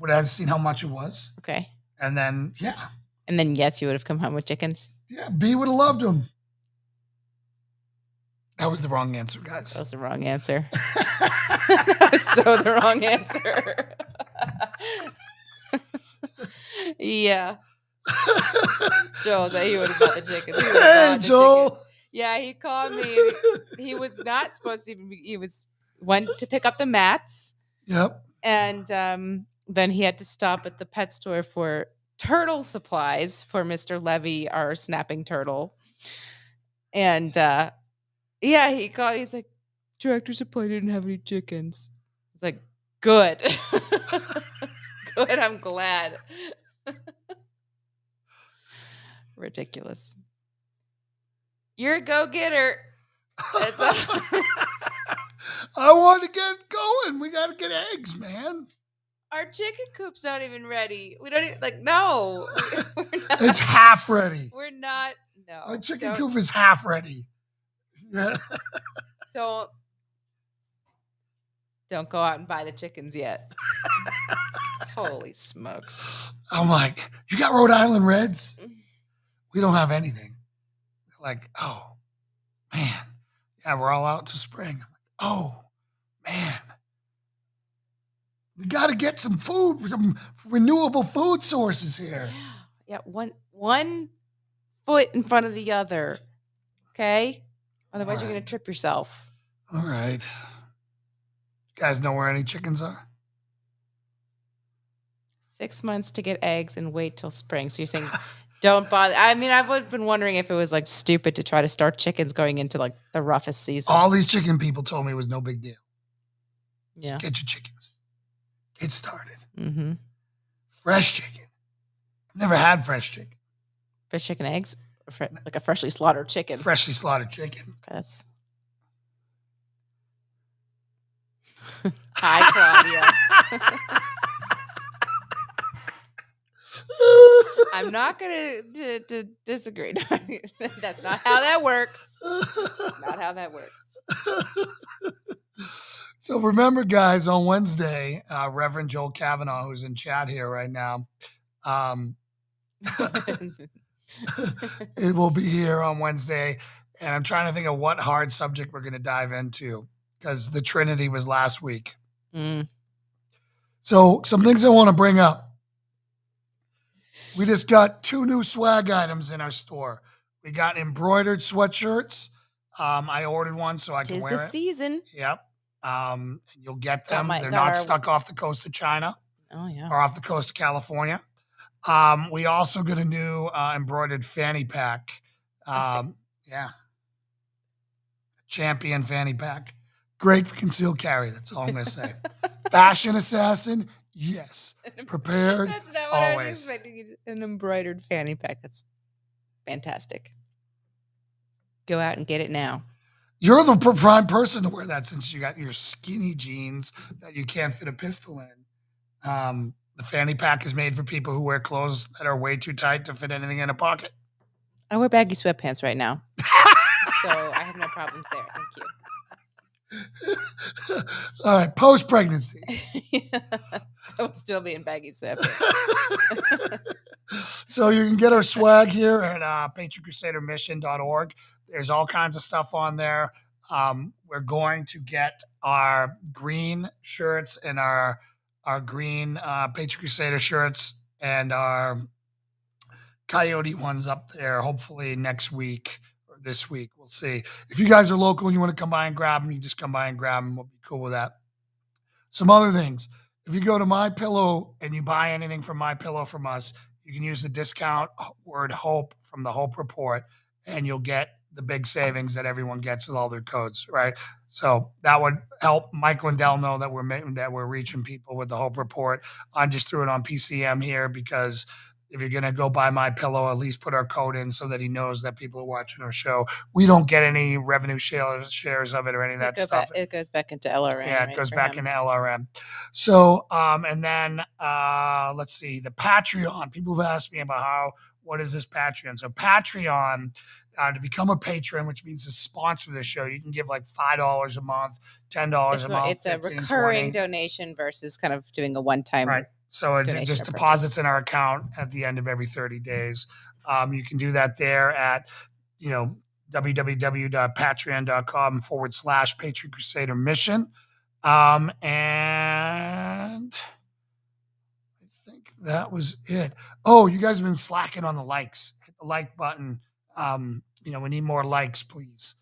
A: have seen how much it was.
B: Okay.
A: And then, yeah.
B: And then, yes, you would have come home with chickens.
A: Yeah, B would have loved them. That was the wrong answer, guys.
B: That was the wrong answer. That was so the wrong answer. Yeah. Joel said he would have bought the chickens.
A: Hey, Joel.
B: Yeah, he called me. He was not supposed to even be, he was went to pick up the mats.
A: Yep.
B: And then he had to stop at the pet store for turtle supplies for Mr. Levy, our snapping turtle. And he called. He's like, Tractor Supply didn't have any chickens. It's like, good. Good, I'm glad. Ridiculous. You're a go-getter.
A: I want to get going. We got to get eggs, man.
B: Our chicken coop's not even ready. We don't even, no. We're not,
A: it's half ready.
B: We're not. No.
A: Our chicken coop is half ready.
B: Don't go out and buy the chickens yet. Holy smokes.
A: I'm like, you got Rhode Island Reds? We don't have anything. They're like, oh, man. Yeah, we're all out to spring. I'm like, oh, man. We got to get some food, some renewable food sources here.
B: Yeah, one foot in front of the other. Okay? Otherwise, you're going to trip yourself.
A: All right. You guys know where any chickens are?
B: 6 months to get eggs and wait till spring. So you're saying don't bother. I mean, I've been wondering if it was stupid to try to start chickens going into the roughest season.
A: All these chicken people told me it was no big deal.
B: Yeah.
A: Just get your chickens. Get started.
B: Mm-hmm.
A: Fresh chicken. I've never had fresh chicken.
B: Fresh chicken eggs? Like a freshly slaughtered chicken.
A: Freshly slaughtered chicken.
B: Okay, that's... Hi, Claudia. I'm not going to disagree. That's not how that works. That's not how that works.
A: So remember, guys, on Wednesday, Reverend Joel Kavanaugh, who's in chat here right now, it will be here on Wednesday. And I'm trying to think of what hard subject we're going to dive into because the Trinity was last week.
B: Mm.
A: So some things I want to bring up. We just got 2 new swag items in our store. We got embroidered sweatshirts. I ordered one so I can wear it.
B: 'Tis the season.
A: Yep. You'll get them. They're not stuck off the coast of China.
B: Oh, yeah.
A: Or off the coast of California. We also got a new embroidered fanny pack. Yeah. Champion fanny pack. Great for concealed carry. That's all I'm going to say. Fashion assassin. Yes. Prepared.
B: That's not what
A: always.
B: I was expecting. An embroidered fanny pack. That's fantastic. Go out and get it now.
A: You're the prime person to wear that since you got your skinny jeans that you can't fit a pistol in. The fanny pack is made for people who wear clothes that are way too tight to fit anything in a pocket.
B: I wear baggy sweatpants right now. So I have no problems there. Thank you.
A: All right, post-pregnancy.
B: I will still be in baggy sweatpants.
A: So you can get our swag here at patriotcrusadermission.org. There's all kinds of stuff on there. We're going to get our green shirts and our green Patriot Crusader shirts and our Coyote ones up there hopefully next week or this week. We'll see. If you guys are local and you want to come by and grab them, you just come by and grab them. We'll be cool with that. Some other things. If you go to MyPillow and you buy anything from MyPillow from us, you can use the discount word HOPE from the HOPE report, and you'll get the big savings that everyone gets with all their codes, right? So that would help Michael and Dell know that we're reaching people with the HOPE report. I just threw it on PCM here because if you're going to go buy MyPillow, at least put our code in so that he knows that people are watching our show. We don't get any revenue shares of it or any of that stuff.
B: It goes back into LRM.
A: Yeah, it goes back into LRM. So, and then let's see, the Patreon. People have asked me about what is this Patreon? So Patreon, to become a patron, which means to sponsor the show, you can give like $5 a month, $10 a month.
B: It's a recurring donation versus kind of doing a one-time.
A: Right. So it just deposits in our account at the end of every 30 days. You can do that there at, www.patreon.com/Patriot Crusader Mission. And I think that was it. Oh, you guys have been slacking on the likes. Hit the like button. We need more likes, please.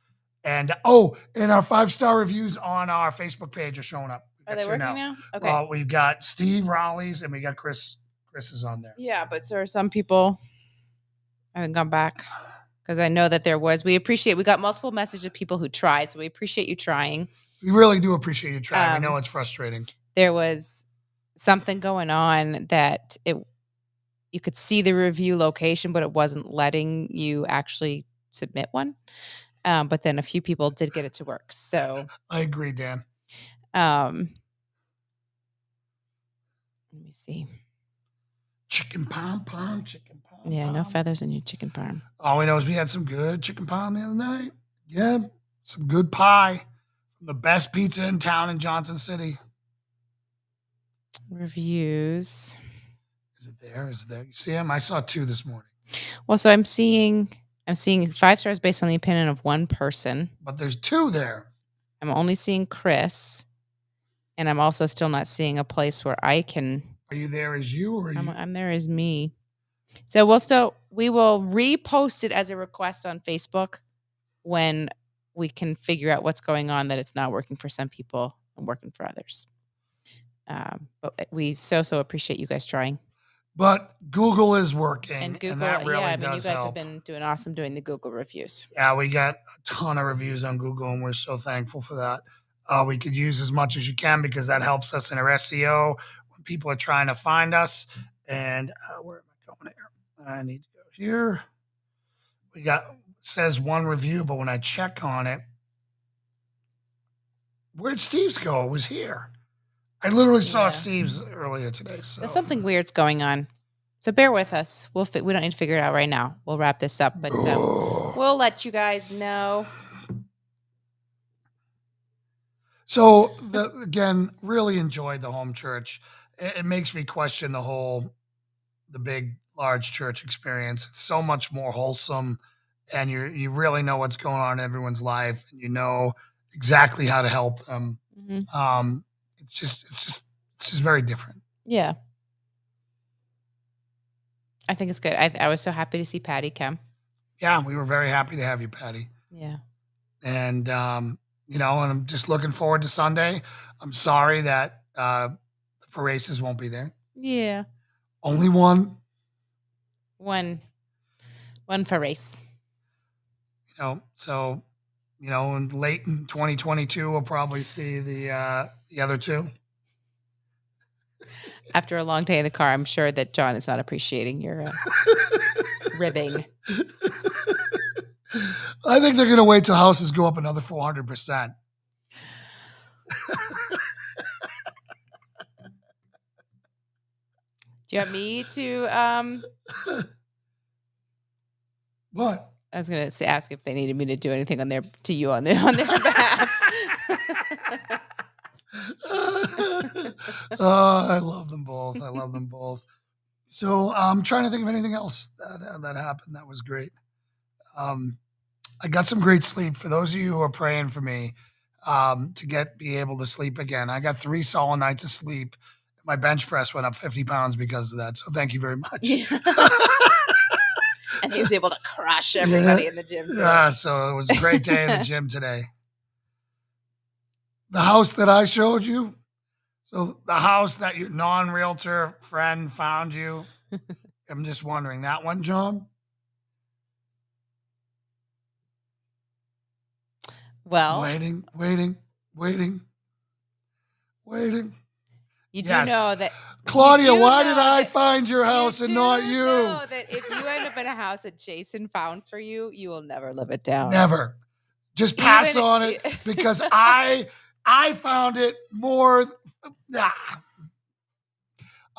A: And and our 5-star reviews on our Facebook page are showing up.
B: Are they working now? Okay.
A: Well, we've got Steve Rowley's and we got Chris. Chris is on there.
B: Yeah, but so are some people. I haven't gone back because I know that there was. We got multiple messages of people who tried, so we appreciate you trying.
A: We really do appreciate you trying. We know it's frustrating.
B: There was something going on that you could see the review location, but it wasn't letting you actually submit one. But then a few people did get it to work. So
A: I agree, Dan.
B: Let me see.
A: Chicken parm.
B: Yeah, no feathers in your chicken parm.
A: All we know is we had some good chicken parm the other night. Yeah, some good pie. The best pizza in town in Johnson City.
B: Reviews.
A: Is it there? You see them? I saw 2 this morning.
B: Well, so I'm seeing 5 stars based on the opinion of one person.
A: But there's 2 there.
B: I'm only seeing Chris. And I'm also still not seeing a place where I can.
A: Are you there as you or
B: I'm there as me. So we will repost it as a request on Facebook when we can figure out what's going on, that it's not working for some people and working for others. But we so appreciate you guys trying.
A: But Google is working,
B: and Google,
A: that really
B: you
A: does
B: guys
A: help.
B: have been doing awesome doing the Google reviews.
A: Yeah, we got a ton of reviews on Google, and we're so thankful for that. We could use as much as you can because that helps us in our SEO when people are trying to find us. And where am I going here? I need to go here. Says 1 review, but when I check on it, where'd Steve's go? It was here. I literally saw Steve's earlier today. So
B: something weird's going on. So bear with us. We don't need to figure it out right now. We'll wrap this up, but we'll let you guys know.
A: So again, really enjoyed the home church. It makes me question the big, large church experience. It's so much more wholesome, and you really know what's going on in everyone's life, and you know exactly how to help them. Mm-hmm. It's just very different.
B: Yeah. I think it's good. I was so happy to see Patty come. Yeah,
A: we were very happy to have you, Patty.
B: Yeah.
A: And, and I'm just looking forward to Sunday. I'm sorry that the races won't be there.
B: Yeah.
A: Only one.
B: One for race.
A: So, in late in 2022, we'll probably see the other 2.
B: After a long day in the car, I'm sure that John is not appreciating your ribbing.
A: I think they're going to wait till houses go up another 400%.
B: Do you want me to?
A: What?
B: I was going to ask if they needed me to do anything on their behalf.
A: I love them both. So I'm trying to think of anything else that happened that was great. I got some great sleep. For those of you who are praying for me to be able to sleep again, I got 3 solid nights of sleep. My bench press went up 50 pounds because of that. So thank you very much. Yeah.
B: And he was able to crush everybody in the gym.
A: Yeah, so it was a great day in the gym today. The house that I showed you, so the house that your non-realtor friend found you, I'm just wondering, that one, John?
B: Well,
A: waiting.
B: You do know that,
A: Claudia, why did I find your house and not you?
B: You know that if you end up in a house that Jason found for you, you will never live it down.
A: Never. Just pass on it because I found it more. I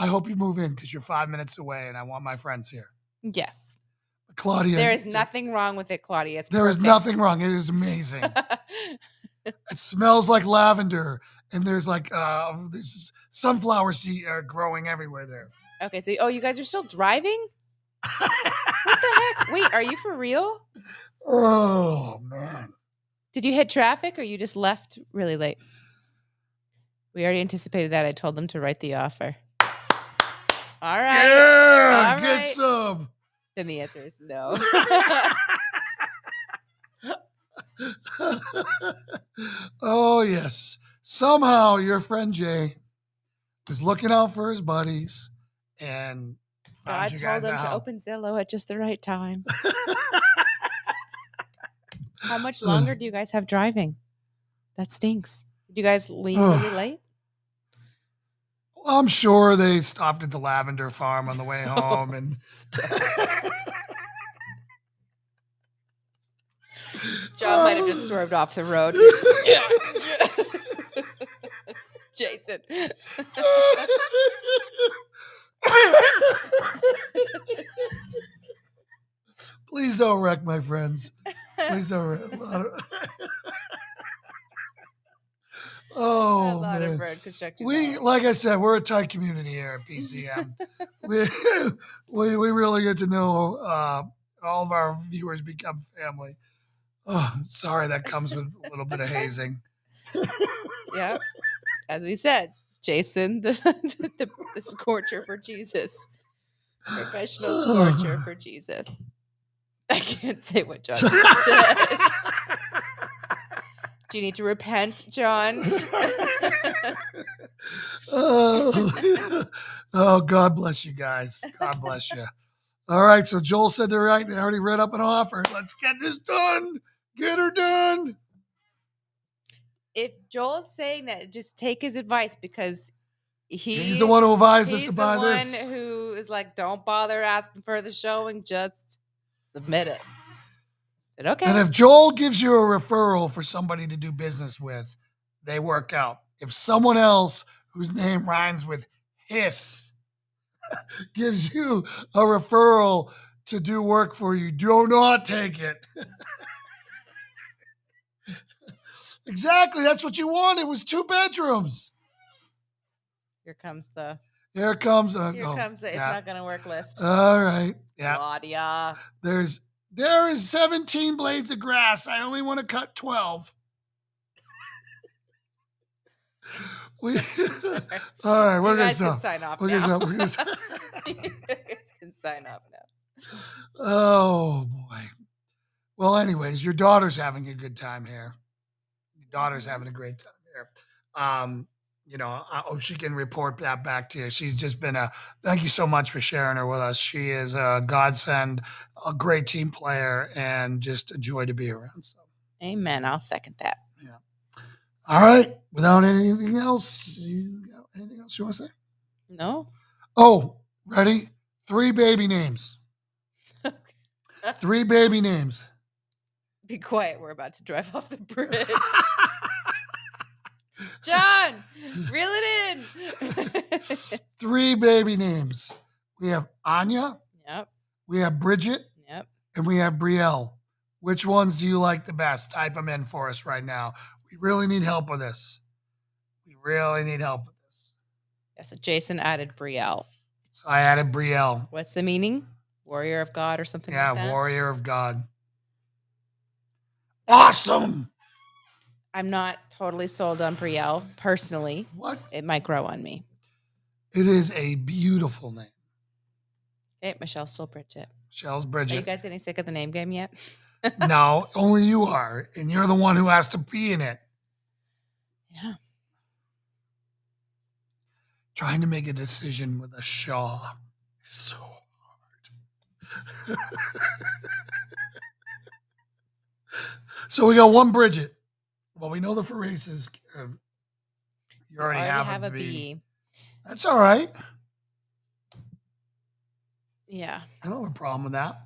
A: hope you move in because you're 5 minutes away and I want my friends here.
B: Yes.
A: Claudia.
B: There is nothing wrong with it, Claudia.
A: There is nothing wrong. It is amazing. It smells like lavender. And there's like this sunflower seed growing everywhere there.
B: Okay, so you guys are still driving? What the heck? Wait, are you for real?
A: Oh man.
B: Did you hit traffic or you just left really late? We already anticipated that. I told them to write the offer. All right.
A: Yeah, get some.
B: Then the answer is no.
A: Oh, yes. Somehow your friend Jay was looking out for his buddies and found
B: God
A: you
B: told
A: guys
B: him to
A: out.
B: open Zillow at just the right time. How much longer do you guys have driving? That stinks. Did you guys leave really late?
A: I'm sure they stopped at the lavender farm on the way home and
B: John might have just swerved off the road. Jason.
A: Please don't wreck my friends. Please don't wreck. Oh, man. Like I said, we're a tight community here at PCM. we really get to know all of our viewers become family. Oh, sorry, that comes with a little bit of hazing.
B: Yeah. As we said, Jason, the scorcher for Jesus. Professional scorcher for Jesus. I can't say what John said. Do you need to repent, John?
A: Oh, God bless you guys. God bless you. All right, so Joel said they're right. They already read up an offer. Let's get this done. Get her done.
B: If Joel's saying that, just take his advice because
A: he's the one who advised us to buy this.
B: He's the one who is like, don't bother asking for the showing, just submit it. Said, okay.
A: And if Joel gives you a referral for somebody to do business with, they work out. If someone else whose name rhymes with hiss gives you a referral to do work for you, do not take it. Exactly. That's what you wanted. It was 2 bedrooms.
B: Here comes the
A: it's
B: not going to work list.
A: All right. Yeah.
B: Claudia.
A: There is 17 blades of grass. I only want to cut 12. All right, we're going to stop.
B: Sign off
A: we're
B: now.
A: We're gonna stop.
B: You guys can sign off now.
A: Oh, boy. Well, anyways, your daughter's having a good time here. Your daughter's having a great time here. I hope she can report that back to you. She's just been thank you so much for sharing her with us. She is a godsend, a great team player, and just a joy to be around. So,
B: amen. I'll second that.
A: Yeah. All right. Without anything else, you got anything else you want to say?
B: No.
A: Oh, ready? 3 baby names. 3 baby names.
B: Be quiet. We're about to drive off the bridge. John, reel it in.
A: 3 baby names. We have Anya.
B: Yep.
A: We have Bridget.
B: Yep.
A: And we have Brielle. Which ones do you like the best? Type them in for us right now. We really need help with this.
B: Yeah, so Jason added Brielle.
A: So I added Brielle.
B: What's the meaning? Warrior of God or something
A: like
B: that?
A: Yeah, Warrior of God. Awesome.
B: I'm not totally sold on Brielle, personally.
A: What?
B: It might grow on me.
A: It is a beautiful name.
B: Okay, Michelle's still Bridget.
A: Michelle's Bridget.
B: Are you guys getting sick of the name game yet?
A: No, only you are. And you're the one who has to be in it.
B: Yeah.
A: Trying to make a decision with a Shaw is so hard. So we got 1 Bridget. Well, we know the Faraces. You already have a B. That's all right.
B: Yeah.
A: I don't have a problem with that.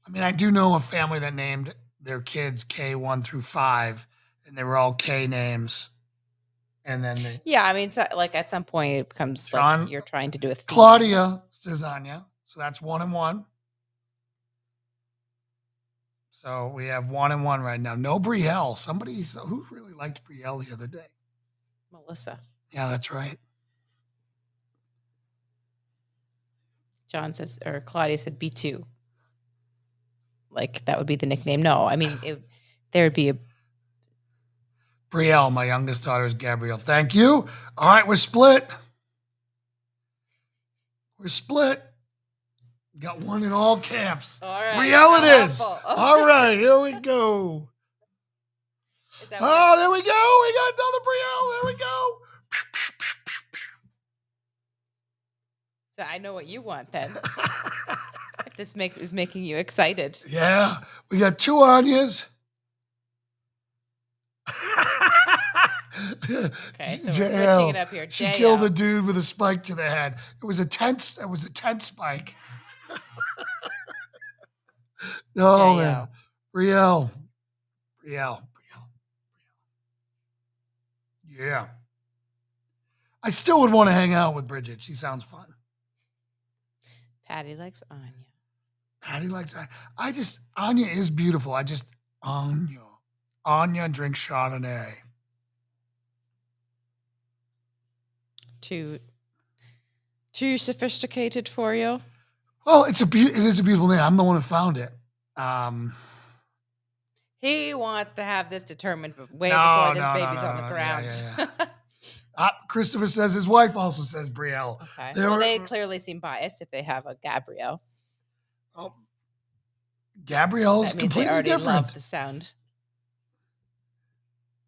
A: I mean, I do know a family that named their kids K1 through 5, and they were all K names. And then
B: I mean, so like at some point it becomes like you're trying to do a theme.
A: Claudia says Anya. So that's 1 and 1. So we have 1 and 1 right now. No Brielle. Who really liked Brielle the other day?
B: Melissa.
A: Yeah, that's right.
B: John says, or Claudia said B2. Like that would be the nickname. No, I mean, there would be a
A: Brielle. My youngest daughter is Gabrielle. Thank you. All right, we're split. Got 1 in all camps.
B: All right.
A: Brielle it is. All right, here we go.
B: Is that
A: Oh, there we go. We got another Brielle. There we go.
B: So I know what you want then. If this is making you excited.
A: Yeah. We got 2 Anyas.
B: Okay, so we're switching it up here.
A: She killed a dude with a spike to the head. It was a tent spike. Oh man. Brielle. Yeah. I still would want to hang out with Bridget. She sounds fun.
B: Patty likes Anya.
A: Patty likes Anya is beautiful. Anya drinks Chardonnay.
B: Too sophisticated for you?
A: Well, it is a beautiful name. I'm the one who found it.
B: He wants to have this determined before this baby's on the ground.
A: Yeah. Christopher says his wife also says Brielle.
B: Okay. They clearly seem biased if they have a Gabrielle.
A: Oh, Gabrielle's completely
B: they already
A: different.
B: Love the sound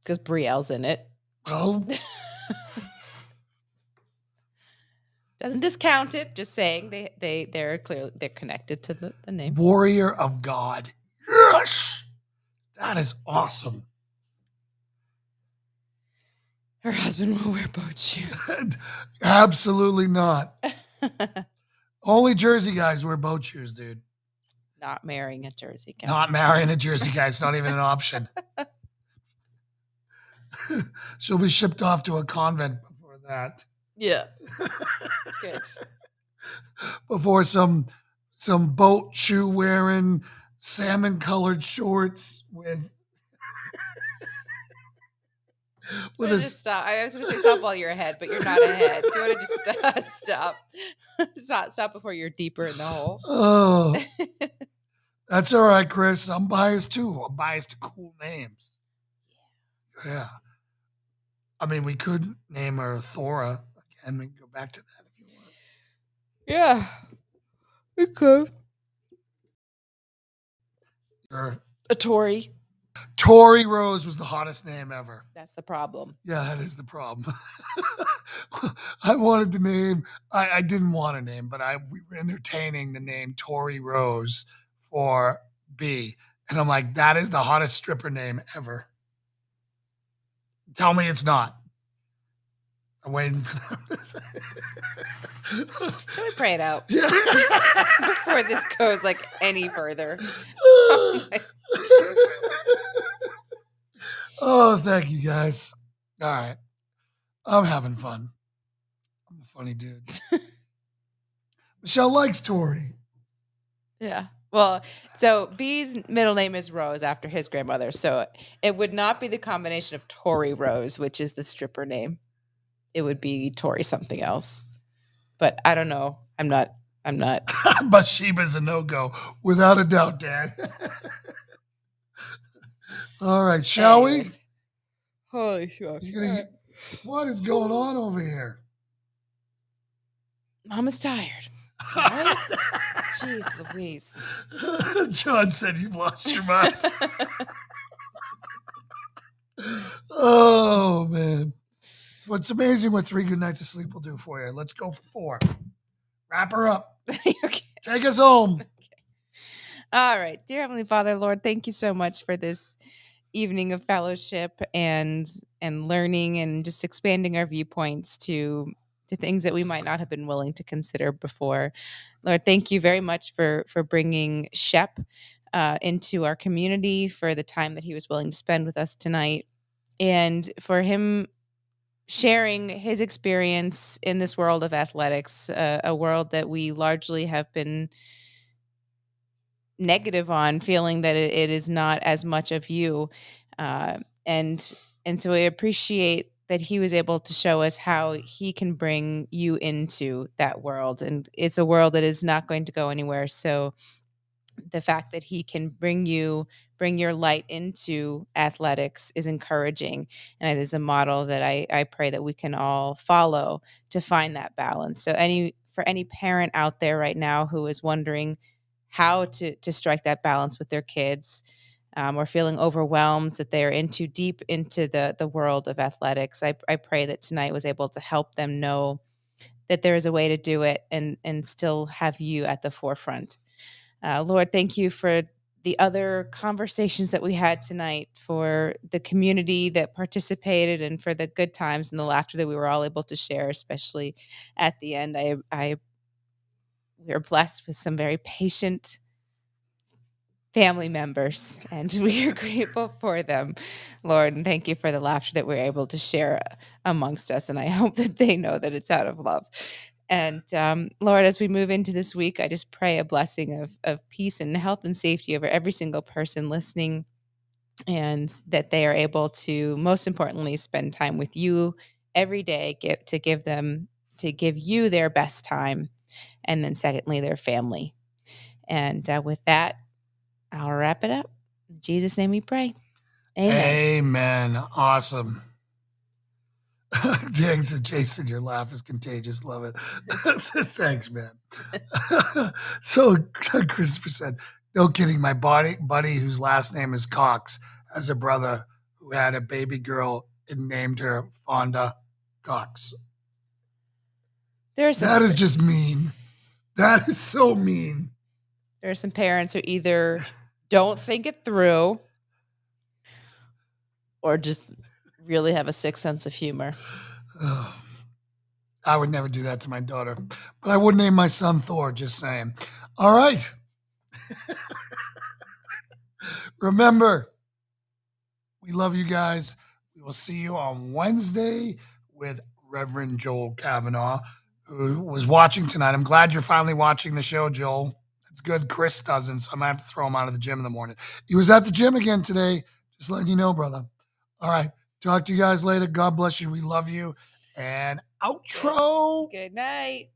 B: because Brielle's in it.
A: Oh.
B: Doesn't discount it. Just saying they're clearly connected to the name.
A: Warrior of God. Yes, that is awesome.
B: Her husband will wear boat shoes.
A: Absolutely not. Only Jersey guys wear boat shoes, dude.
B: Not marrying a Jersey guy.
A: Not marrying a Jersey guy. It's not even an option. She'll be shipped off to a convent before that.
B: Yeah. Good.
A: Before some boat shoe wearing, salmon colored shorts with
B: just stop. I was going to say stop while you're ahead, but you're not ahead. Do you want to just stop? Stop before you're deeper in the hole.
A: Oh, that's all right, Chris. I'm biased too. I'm biased to cool names. Yeah. I mean, we could name her Thora again. We can go back to that if you want.
B: Yeah, we could. A Tori.
A: Tori Rose was the hottest name ever.
B: That's the problem.
A: Yeah, that is the problem. I wanted the name. I didn't want a name, but we were entertaining the name Tori Rose for B. And I'm like, that is the hottest stripper name ever. Tell me it's not. I'm waiting for them to say it.
B: Should we pray it out?
A: Yeah.
B: Before this goes like any further.
A: Oh, thank you guys. All right. I'm having fun. I'm a funny dude. Michelle likes Tori.
B: Yeah. Well, so B's middle name is Rose after his grandmother. So it would not be the combination of Tori Rose, which is the stripper name. It would be Tori something else. But I don't know. I'm not.
A: Bathsheba's a no-go, without a doubt, Dad. All right, shall we?
B: Holy smoke.
A: What is going on over here?
B: Mama's tired. Right? Jeez Louise.
A: John said you've lost your mind. Oh, man. What's amazing what 3 good nights of sleep will do for you. Let's go for 4. Wrap her up.
B: Okay.
A: Take us home.
B: Okay. All right. Dear Heavenly Father, Lord, thank you so much for this evening of fellowship and learning and just expanding our viewpoints to things that we might not have been willing to consider before. Lord, thank you very much for bringing Shep into our community, for the time that he was willing to spend with us tonight, and for him sharing his experience in this world of athletics, a world that we largely have been negative on, feeling that it is not as much of you. And so I appreciate that he was able to show us how he can bring you into that world. And it's a world that is not going to go anywhere. So the fact that he can bring your light into athletics is encouraging. And it is a model that I pray that we can all follow to find that balance. So for any parent out there right now who is wondering how to strike that balance with their kids, or feeling overwhelmed, that they are in too deep into the world of athletics. I pray that tonight was able to help them know that there is a way to do it and still have you at the forefront. Lord, thank you for the other conversations that we had tonight, for the community that participated, and for the good times and the laughter that we were all able to share, especially at the end. We are blessed with some very patient family members, and we are grateful for them, Lord. And thank you for the laughter that we're able to share amongst us. And I hope that they know that it's out of love. And Lord, as we move into this week, I just pray a blessing of peace and health and safety over every single person listening, and that they are able to, most importantly, spend time with you every day, to give you their best time, and then secondly, their family. And with that, I'll wrap it up. In Jesus' name we pray. Amen.
A: Amen. Awesome. Dang, says Jason, your laugh is contagious. Love it. Thanks, man. So Christopher said, no kidding. My buddy, whose last name is Cox, has a brother who had a baby girl and named her Fonda Cox. That is just mean. That is so mean.
B: There are some parents who either don't think it through or just really have a sick sense of humor.
A: I would never do that to my daughter, but I would name my son Thor, just saying. All right. Remember, we love you guys. We will see you on Wednesday with Reverend Joel Kavanaugh, who was watching tonight. I'm glad you're finally watching the show, Joel. It's good. Chris doesn't, so I might have to throw him out of the gym in the morning. He was at the gym again today. Just letting you know, brother. All right. Talk to you guys later. God bless you. We love you. And outro.
B: Good night.